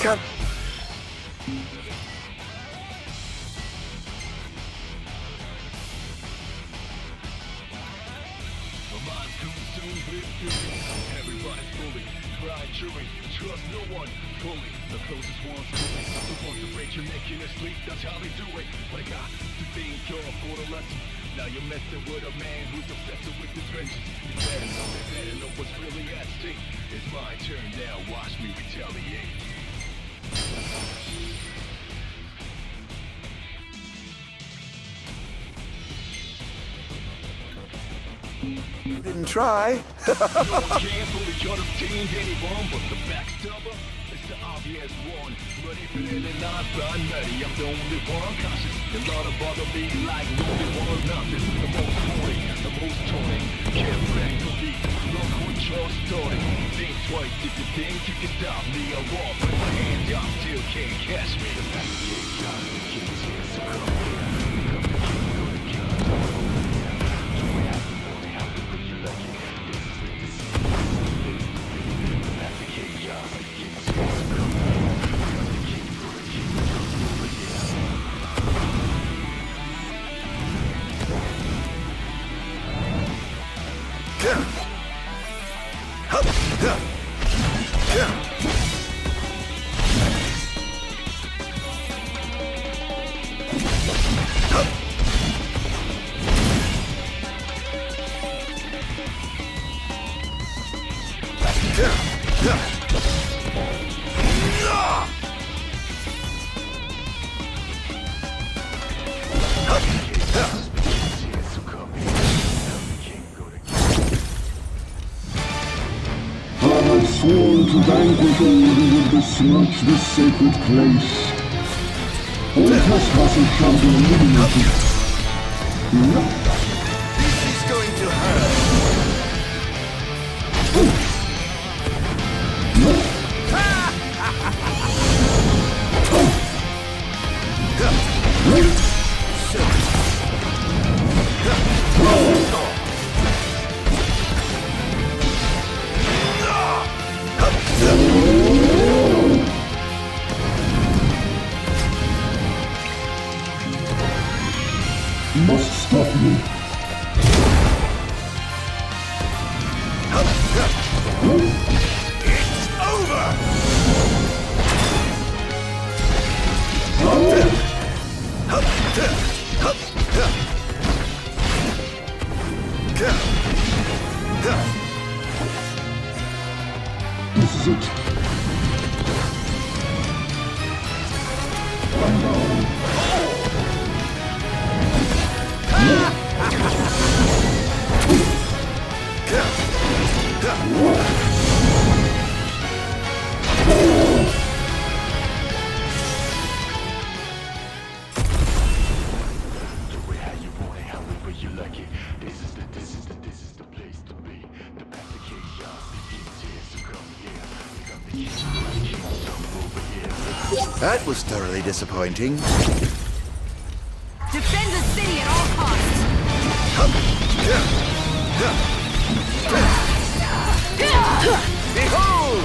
Come. Everybody's bully, blind chewing, trust no one fully. The closest ones bully, the ones that break your neck in your sleep, that's how they do it. But I got to think you're for the lesson. Now you're messing with a man who's obsessed with his vengeance. You better know what's really at stake. It's my turn now, watch me retaliate. You didn't try. No one can fully understand anyone but the backstabber. It's the obvious one. But if it ain't not by nutty, I'm the only one cautious. A lot of bother me like no one nothing. The most horny, the most toning. Can't bang the beat. Look what you're starting. Think twice if you think you can stop me. I walk with my hands up, still can't catch me. The back of the got the king's here, so come here. Sworn to vanquish all who would besmirch this sacred place. All trespassers shall be eliminated. This is going to hurt. Must stop you. It's over! This is it. That was thoroughly disappointing. Defend the city at all costs! Behold!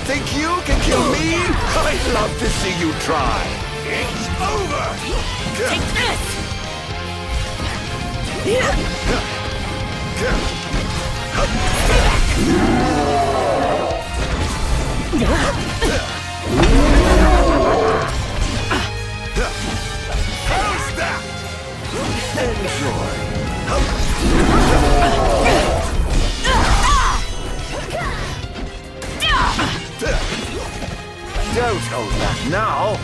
Think you can kill me? I'd love to see you try. It's over! Take this! How's that? Enjoy. Don't hold back now!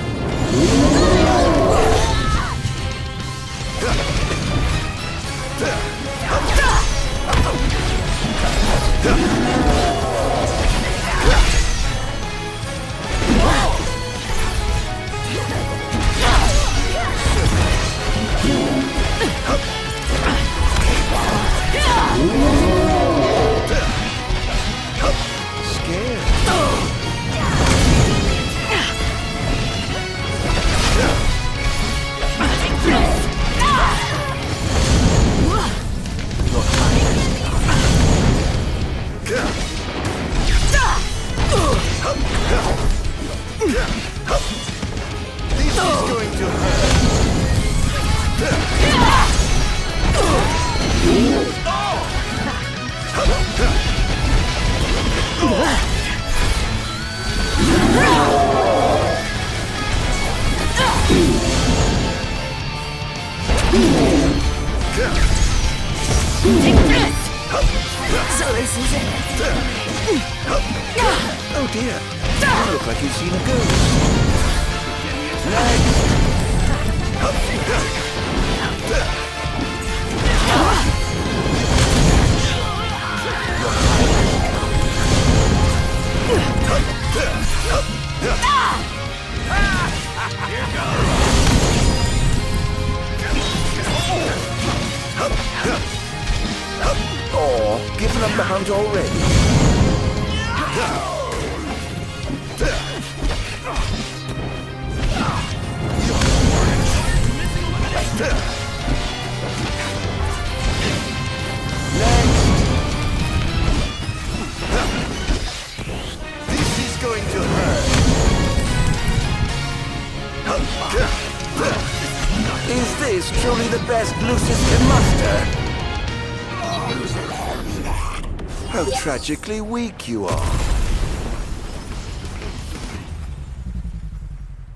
This is going to hurt. So this is it. Oh dear, you look like you've seen a ghost. Oh, giving up the hunt already. This is going to hurt. Is this truly the best Lucius can muster? How tragically weak you are.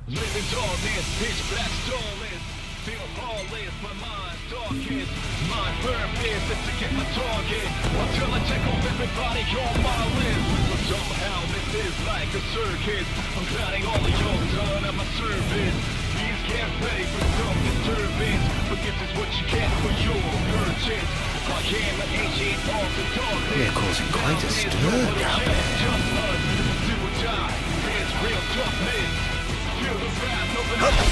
Living darkness, pitch black starless. Feel lawless, but mind darkest. My purpose is to get my target until I check off everybody on my list. somehow this is like a circus. I'm counting all of your done at my service. These can't pay for some disturbance, but this is what you get for your purchase. I am an ancient of the darkness. They're causing quite a stir down there. Just us, do or die. It's real toughness. Feel the wrath of an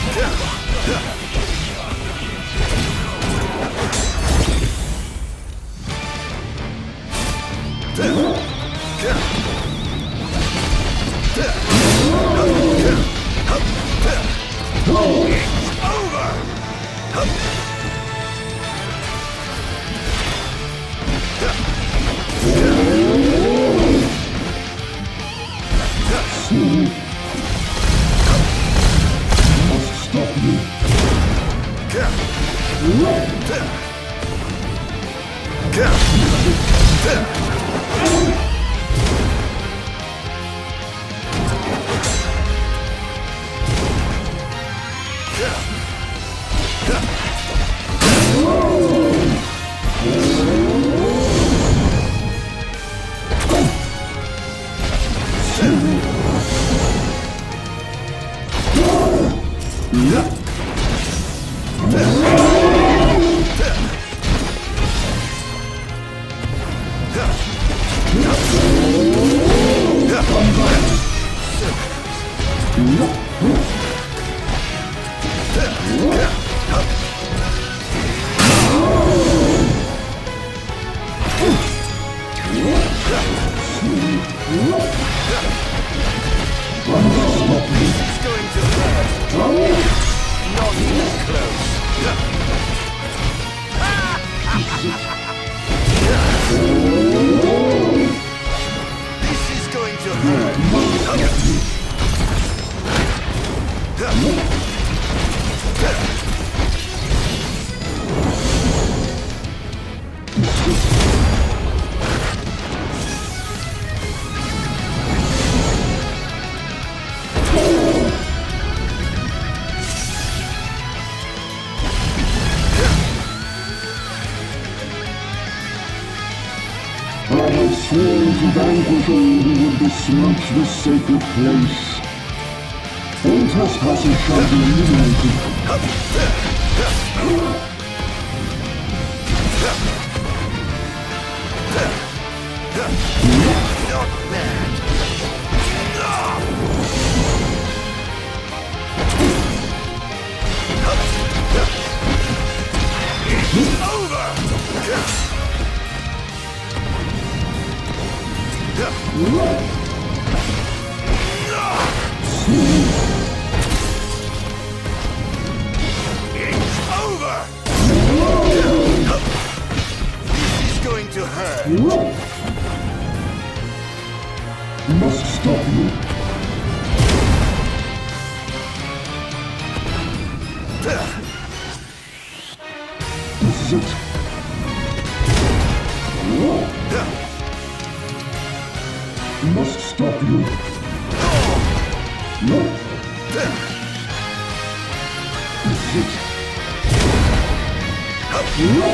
vanquish all who would besmirch this sacred place. All trespassers shall be eliminated. Not bad. It's over! It's over! This is going to hurt. Must stop you. This is it. Must stop you. No. This is it. No.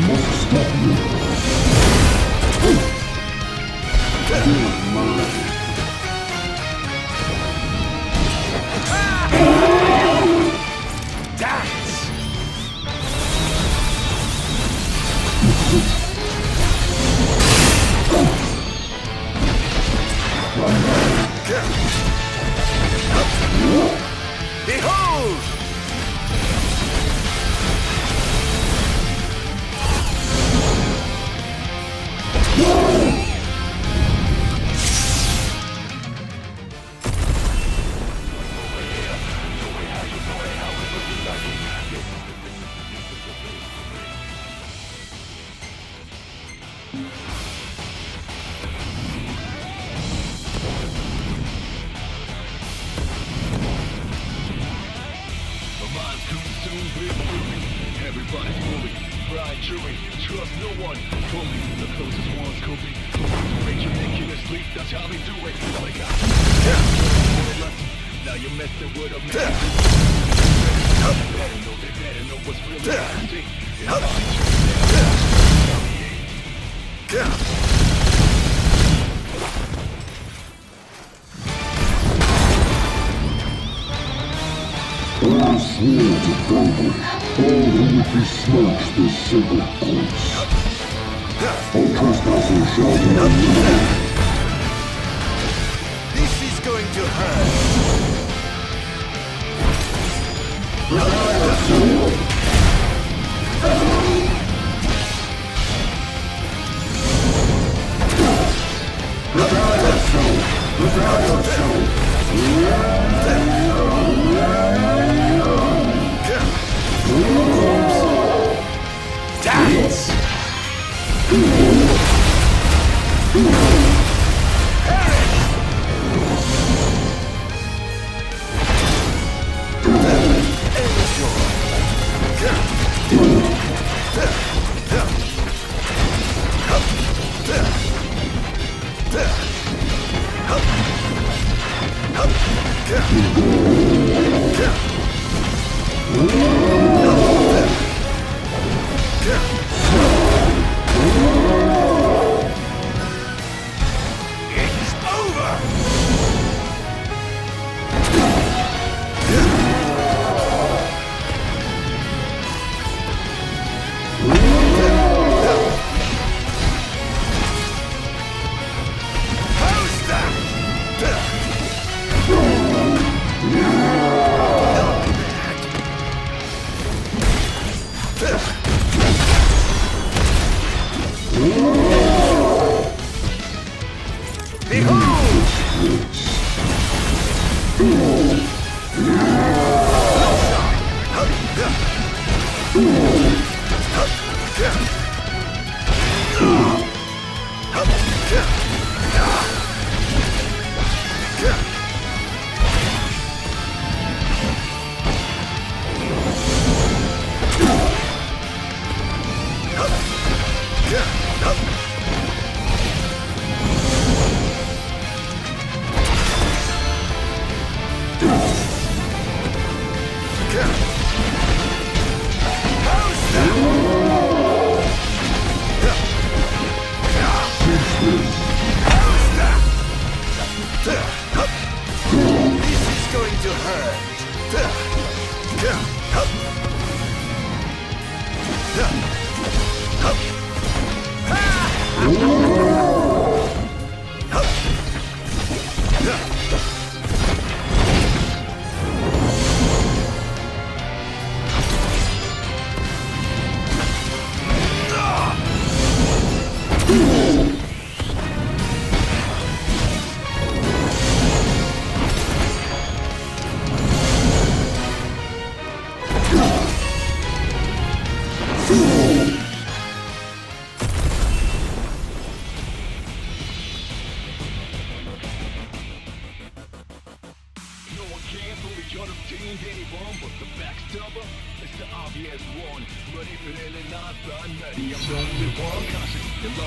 Must stop you. You're mine. Dance! Behold! Everybody's moving, blind chewing, trust no one. Fully, the closest ones coping. Rage ridiculously, that's how they do it. Like I now you're messing with a man. They better know what's really happening. I swore to vanquish all who would besmirch the sacred place. All trespassers shall be eliminated. This is going to hurt. Dance!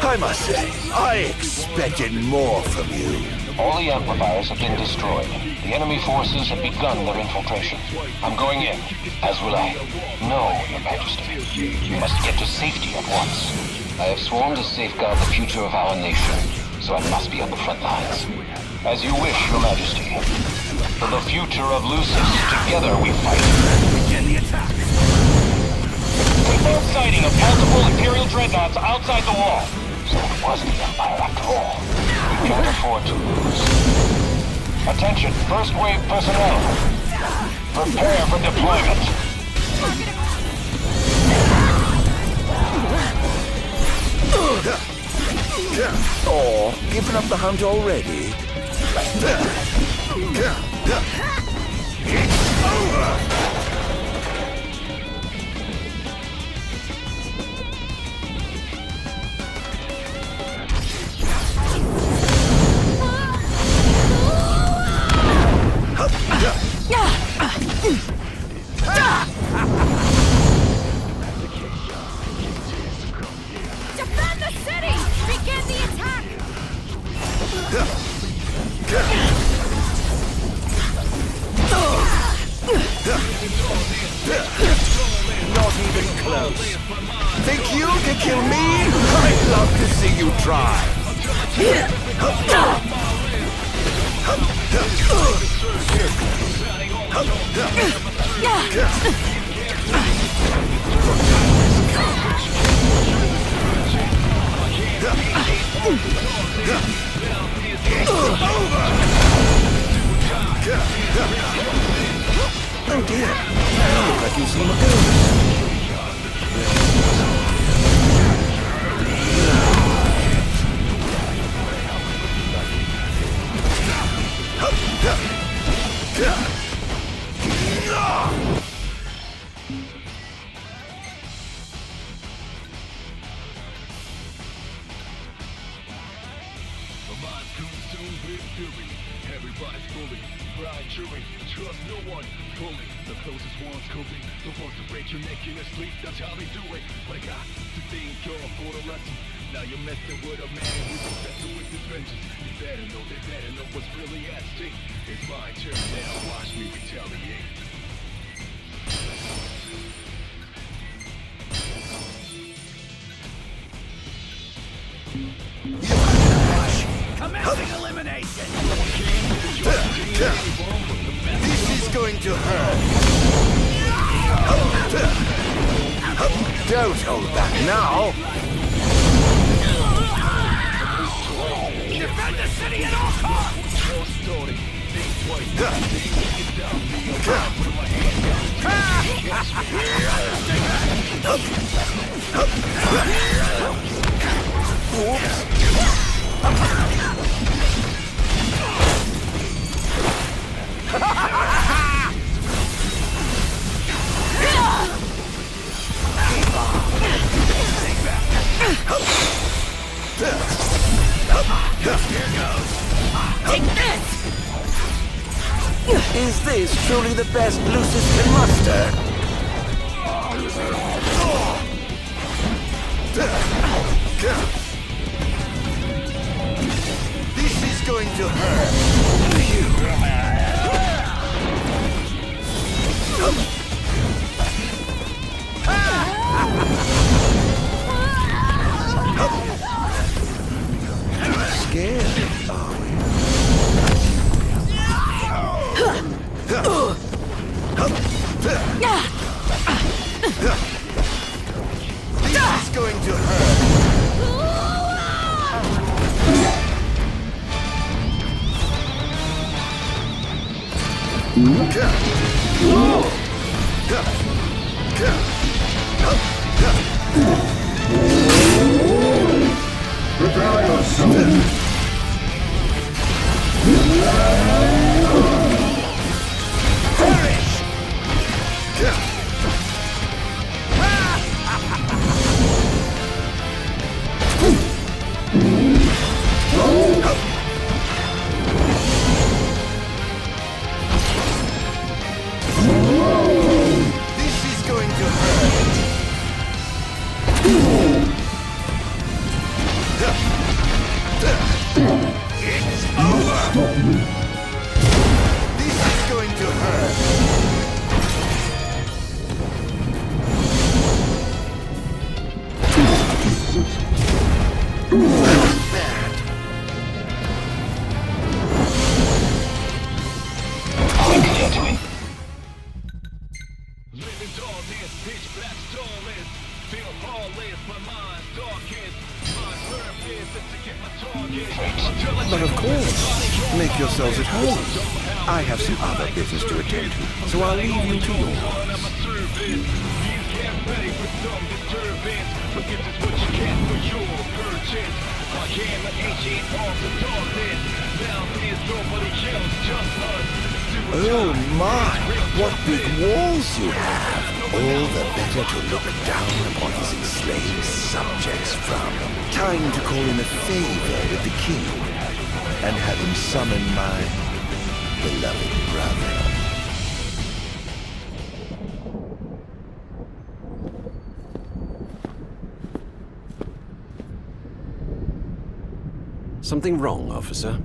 I must say, I expected more from you. All the amplifiers have been destroyed. The enemy forces have begun their infiltration. I'm going in, as will I. No, Your Majesty. You must get to safety at once. I have sworn to safeguard the future of our nation, so I must be on the front lines. As you wish, Your Majesty. For the future of Lucis, together we fight. Begin the attack. Confirmed sighting of multiple Imperial dreadnoughts outside the wall. So it was the Empire after all. We can't afford to lose. Attention, first wave personnel. Prepare for deployment. Or given up the hunt already? It's over! Defend the city! Begin the attack! Not even close. Think you can kill me? I'd love to see you try. Oh dear, look like you've seen a ghost. Everybody's bully, blind jury, trust no one fully. The closest ones could be the ones to break your neck in your sleep. That's how they do it. But I got to thank God for the lesson. Now you're messing with a man who's obsessed with his vengeance. You better know what's really at stake. It's my turn now. Watch me retaliate. Commencing elimination! This is going to hurt. Don't hold back now. Defend the city at all costs! Take this! Is this truly the best Lucius can muster? This is going to hurt. Scared, are we? This is going to hurt. Prepare yourself. This is going to hurt. It's over. This is going to hurt. Living darkness, pitch black starless. Feel lawless, my mind's darkest. My purpose is to get my target. But of course, make yourselves at home. I have some other business to attend to, so I'll leave you to yours. Get ready for some disturbance, but this is what you get for your purchase. I am an ancient arms of darkness. Now there's nobody else, just us. Oh my, what big walls you have! All the better to look down upon his enslaved subjects from. Time to call in a favor with the king, and have him summon my beloved brother. Something wrong, officer?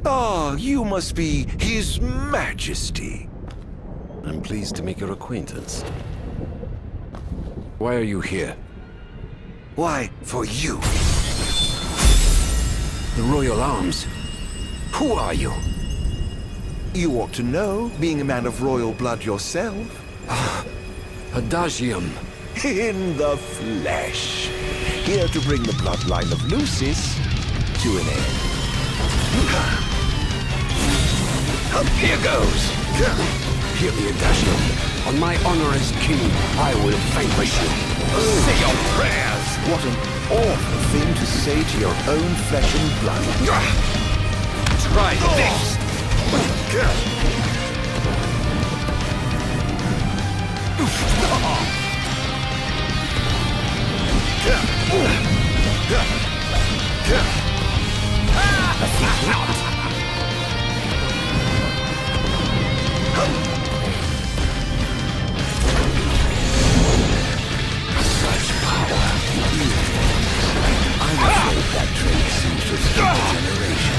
Ah, you must be His Majesty. I'm pleased to make your acquaintance. Why are you here? Why, for you. The Royal Arms. Who are you? You ought to know, being a man of royal blood yourself. Adagium. In the flesh. Here to bring the bloodline of Lucis to an end. Here goes. Hear the Adagium. On my honor as king, I will vanquish you. Say your prayers. What an awful thing to say to your own flesh and blood. Try this. Such power. I'm afraid that trait seems to escape a generation.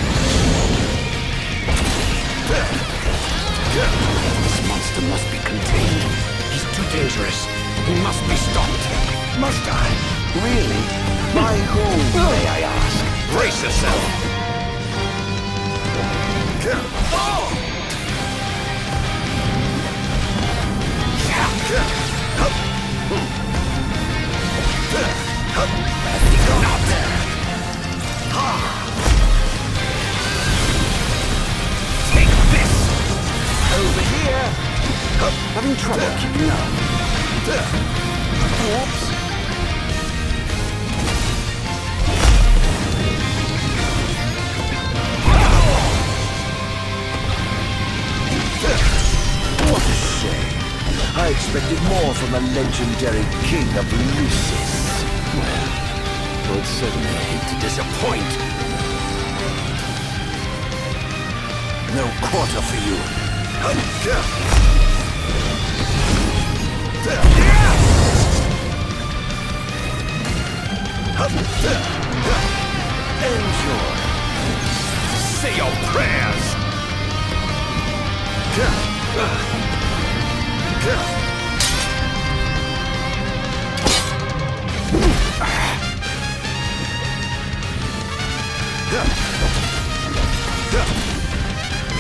This monster must be contained. He's too dangerous. He must be stopped. Must I? Really? By whom, may I ask? Brace yourself. Take this! Over here! Having trouble keeping up. Whoops! What a shame. I expected more from the legendary King of Lucis. Well, would certainly hate to disappoint. No quarter for you. Enjoy. Say your prayers.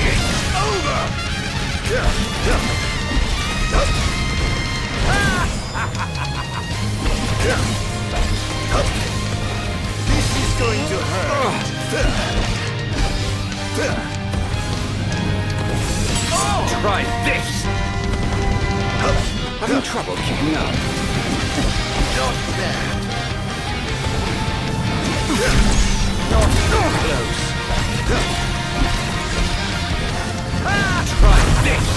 It's over! This is going to hurt. Try this! Having trouble keeping up. Not bad. Not close. Try this!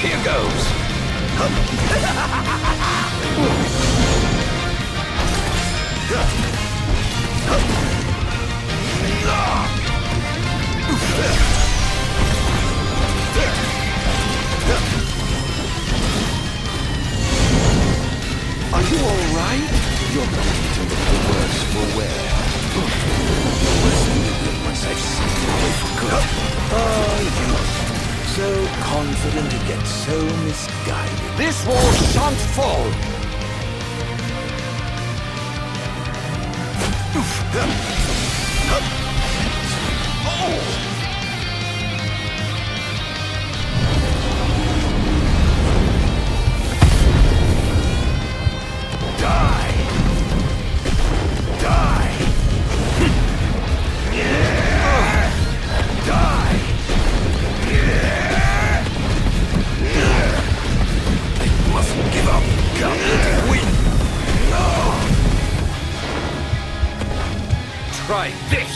Here goes! Are you all right? You're beginning to look the worse for wear. The worst thing to be once I've sent you away for good. Oh, you. So confident and yet so misguided. This wall shan't fall! Die! Die! Die! I mustn't give up. Can't let it win. Try this!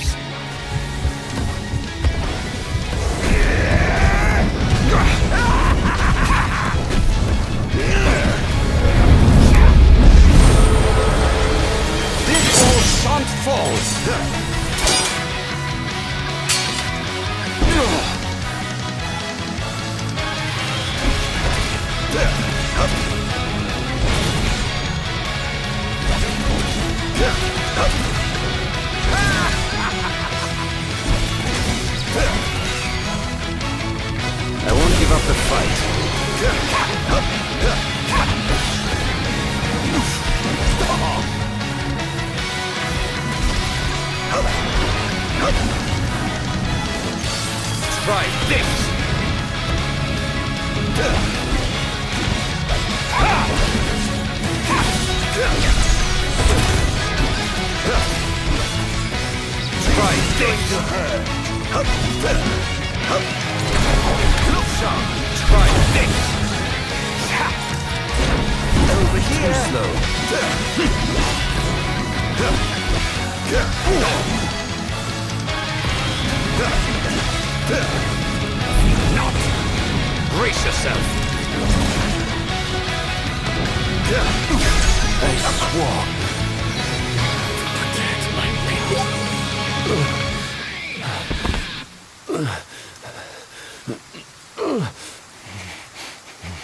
This all shan't fall! I won't give up the fight. Try this! Try this! Look, Sean! Try this! Over here! Too slow. Not! Brace yourself! I swore to protect my people.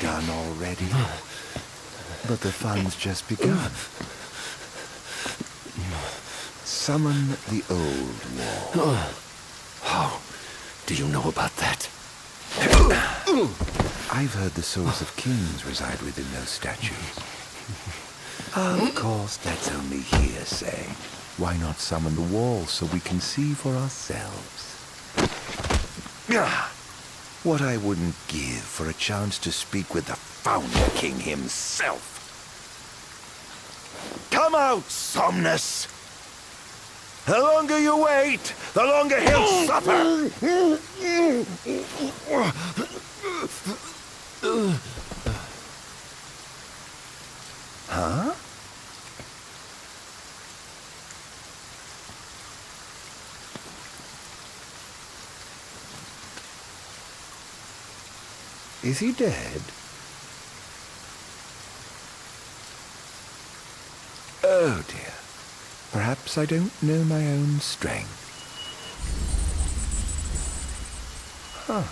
Done already? But the fun's just begun. Summon the old wall. How do you know about that? I've heard the souls of kings reside within those statues. Of course, that's only hearsay. Why not summon the wall so we can see for ourselves? What I wouldn't give for a chance to speak with the Founder King himself. Come out, Somnus! The longer you wait, the longer he'll suffer! Huh? Is he dead? Oh dear. Perhaps I don't know my own strength. Huh.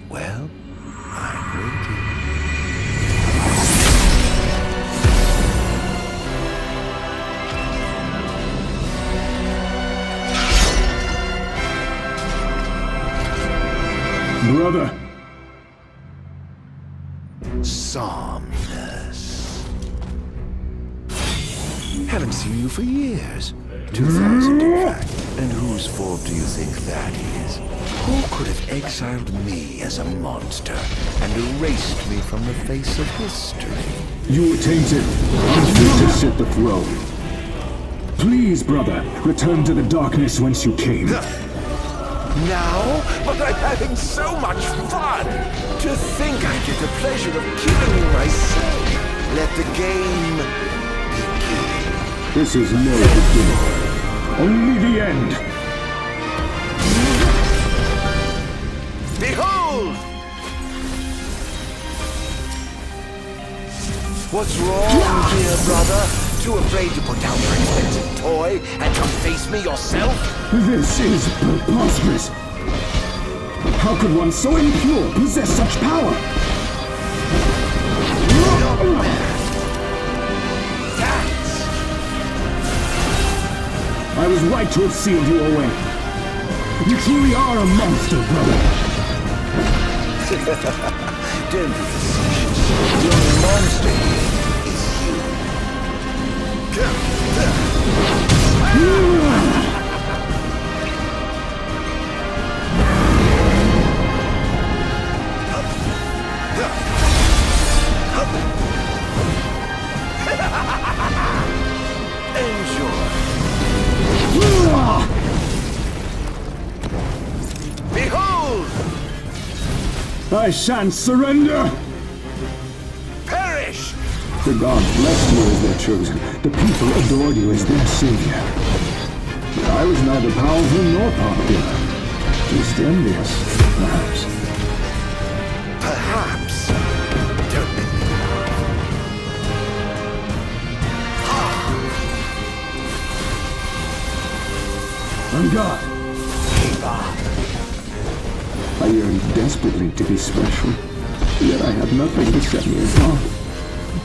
Well, I'm waiting. Brother! Somnus. Haven't seen you for years. 2000, in fact. And whose fault do you think that is? Who could have exiled me as a monster and erased me from the face of history? You were tainted, unfit to sit the throne. Please, brother, return to the darkness whence you came. Now? But I'm having so much fun! To think I get the pleasure of killing you myself! Let the game begin. This is no beginning. Only the end. Behold! What's wrong, dear brother? Too afraid to put down your expensive toy and come face me yourself? This is preposterous. How could one so impure possess such power? I was right to have sealed you away. You truly are a monster, brother. Don't be facetious. The only monster here is you. Enjoy. Behold! I shan't surrender! Perish! The gods blessed you as their chosen. The people adored you as their savior. But I was neither powerful nor popular. Just envious, perhaps. Perhaps. Don't make me On God. Keep up. I yearned desperately to be special, yet I had nothing to set me apart.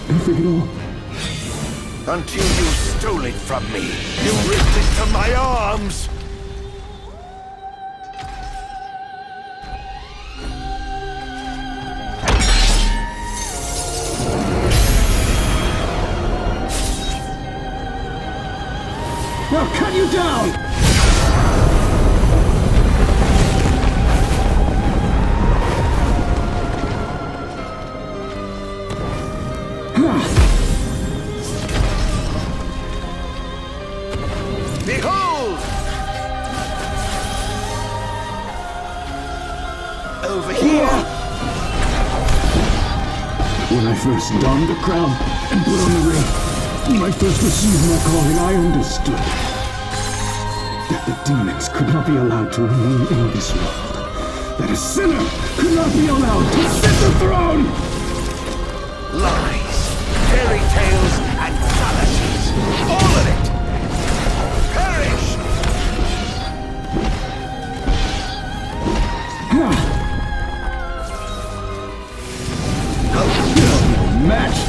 Nothing at all. Until you stole it from me. You ripped it from my arms. I'll cut you down! Behold! Over here! When I first donned the crown and put on the ring, when I first received my calling, I understood that the demons could not be allowed to remain in this world. That a sinner could not be allowed to sit the throne! Lies, fairy tales, and fallacies. All of it! Perish! Match!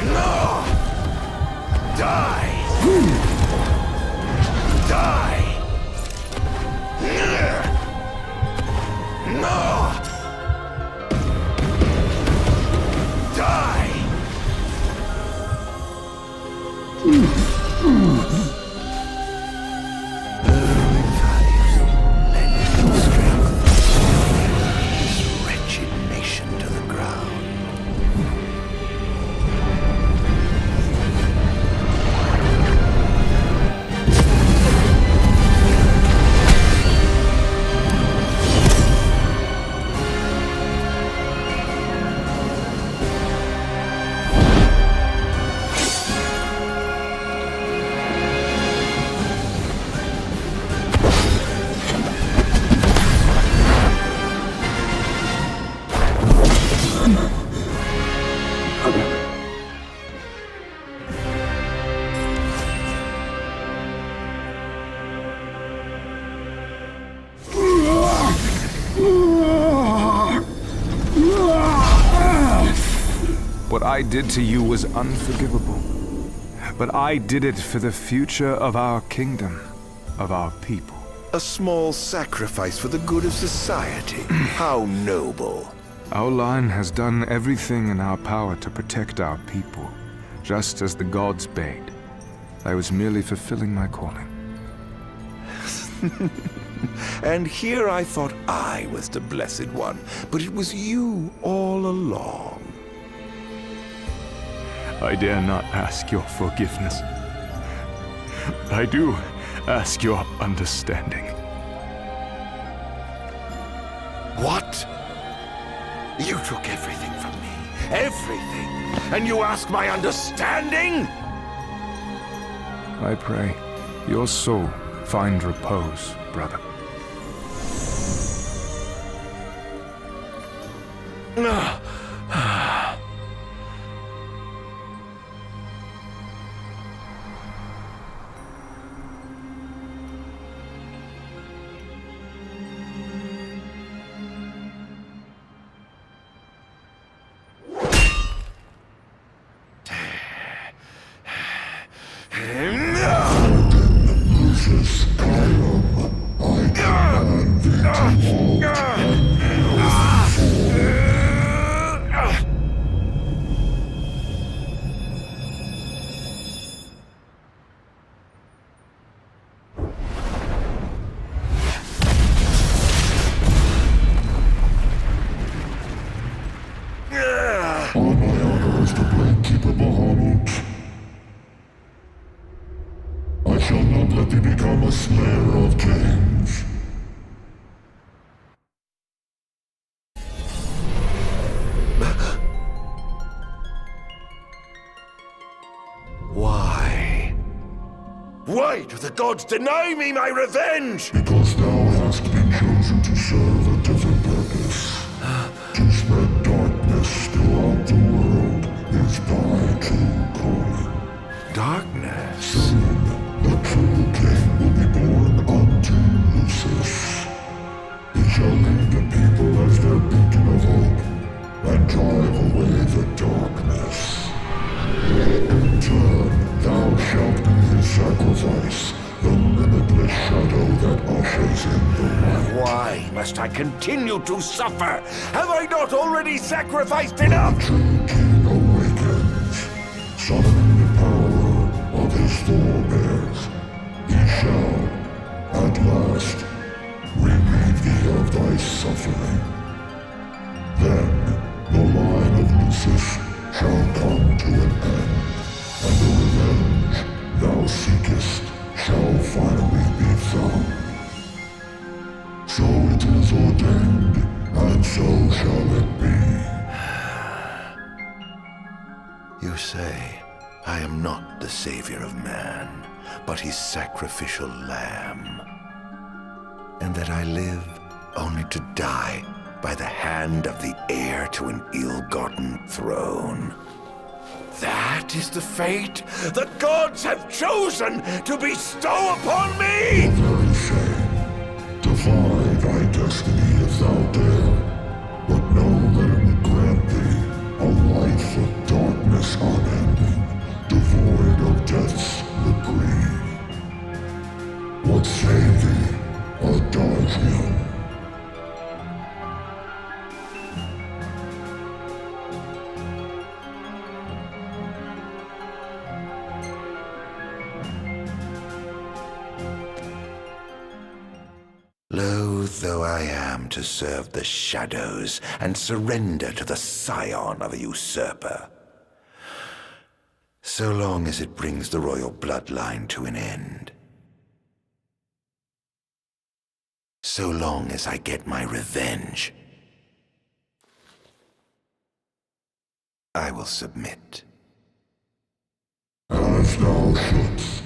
No! Die! Die! No! Die! Burrowing valleys, lending no strength. This wretched nation to the ground. What I did to you was unforgivable. But I did it for the future of our kingdom, of our people. A small sacrifice for the good of society. How noble. Our line has done everything in our power to protect our people, just as the gods bade. I was merely fulfilling my calling. And here I thought I was the Blessed One, but it was you all along. I dare not ask your forgiveness. I do ask your understanding. What? You took everything from me. Everything. And you ask my understanding? I pray your soul find repose, brother. Why do the gods deny me my revenge? Because thou hast been chosen to serve a different purpose. To spread darkness throughout the world is thy true calling. Darkness? Soon, the true king will be born unto Lucis. He shall lead the people as their beacon of hope, and drive away the darkness. In turn, thou shalt be his sacrifice. is in the light. Why must I continue to suffer? Have I not already sacrificed enough? The true king awakens, summoning the power of his forebears. He shall, at last, relieve thee of thy suffering. Then the line of Lucis shall come to an end, and the revenge thou seekest shall finally be found. So it is ordained, and so shall it be. You say I am not the savior of man, but his sacrificial lamb, and that I live only to die by the hand of the heir to an ill-gotten throne. That is the fate the gods have chosen to bestow upon me! The very same. Defy thy destiny if thou dare, but know that it will grant thee a life of darkness unending, devoid of death's reprieve. What say thee, Ardyn? Loath though I am to serve the shadows and surrender to the scion of a usurper, so long as it brings the royal bloodline to an end, so long as I get my revenge, I will submit. As thou shouldst,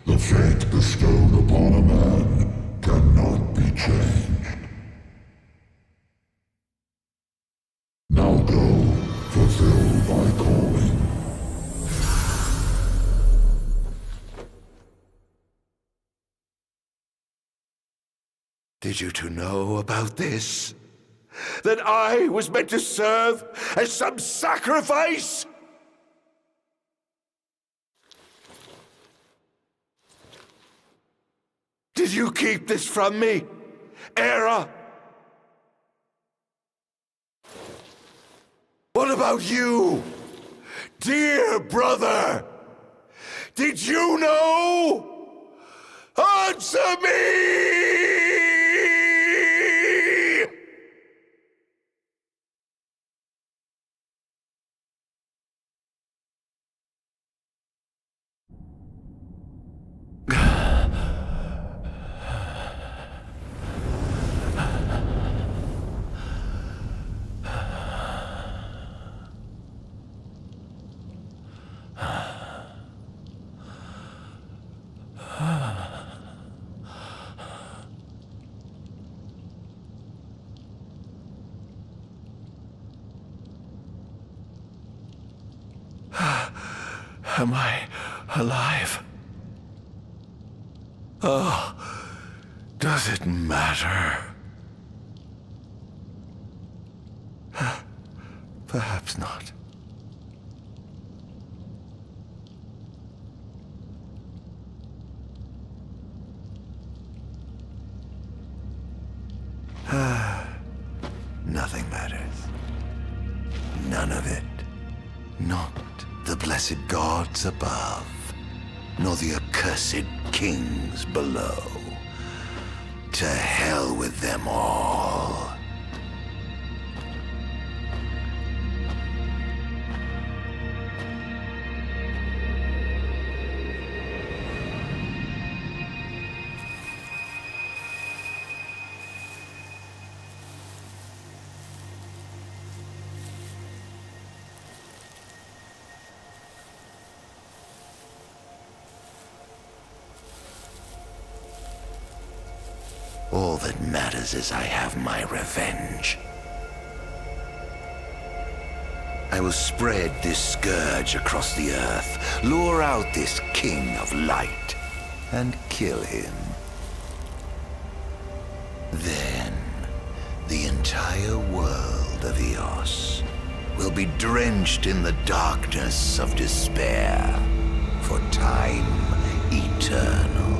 the fate bestowed upon a man cannot be changed. Now go, fulfill thy calling. Did you two know about this? That I was meant to serve as some sacrifice? Did you keep this from me, Era? What about you, dear brother? Did you know? Answer me! Am I alive? Oh, does it matter? Perhaps not. Nothing matters. None of it. Not the blessed gods above, nor the accursed kings below. To hell with them all. All that matters is I have my revenge. I will spread this scourge across the earth, lure out this king of light, and kill him. Then, the entire world of Eos will be drenched in the darkness of despair for time eternal.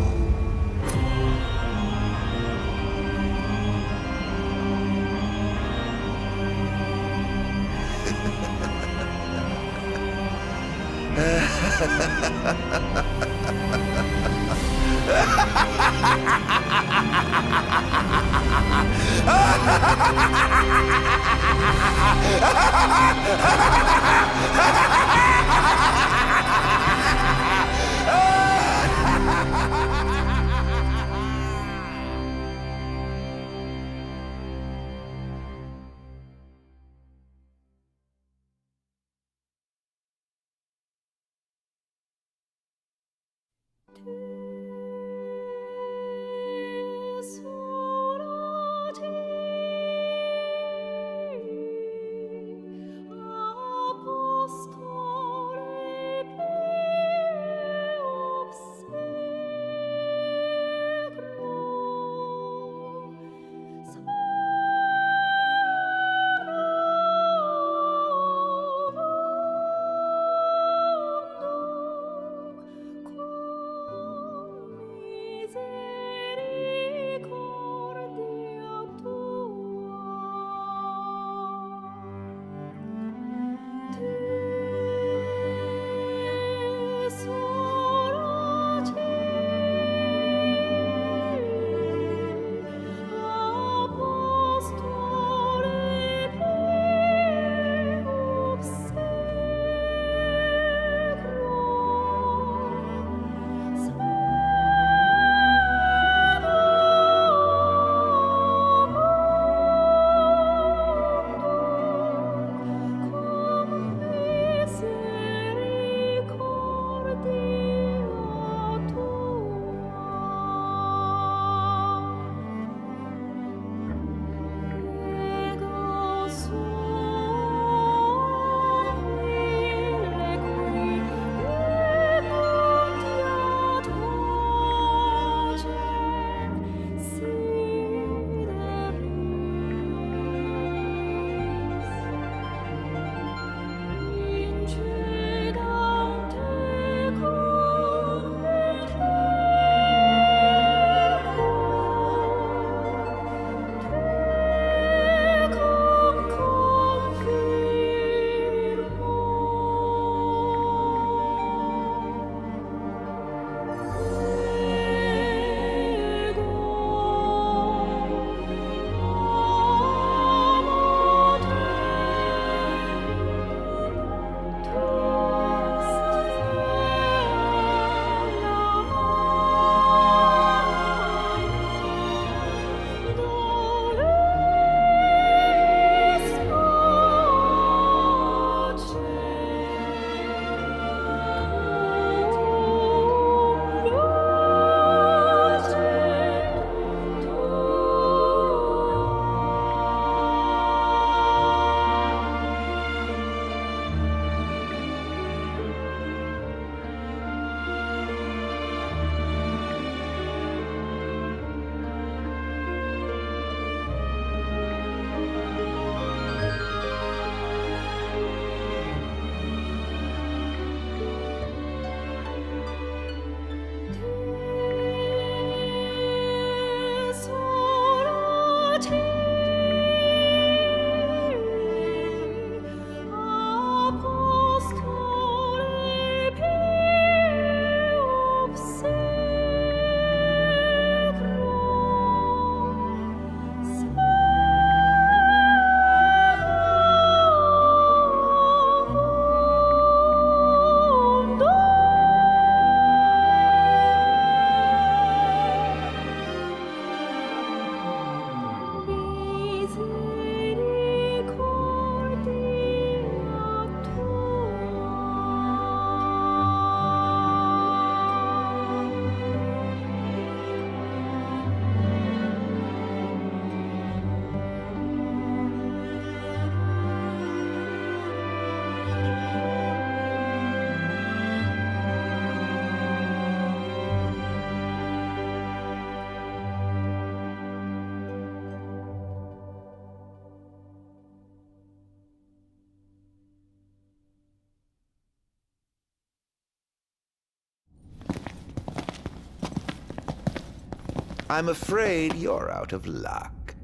I'm afraid you're out of luck.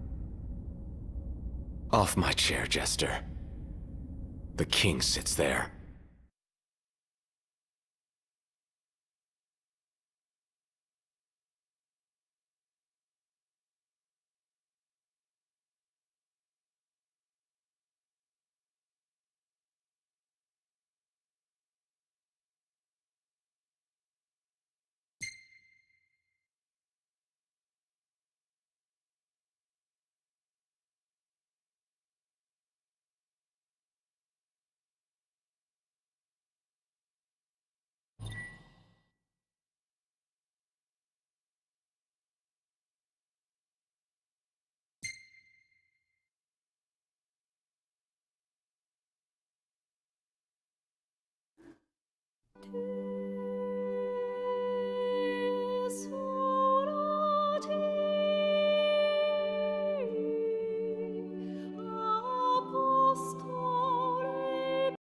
Off my chair, Jester. The king sits there. to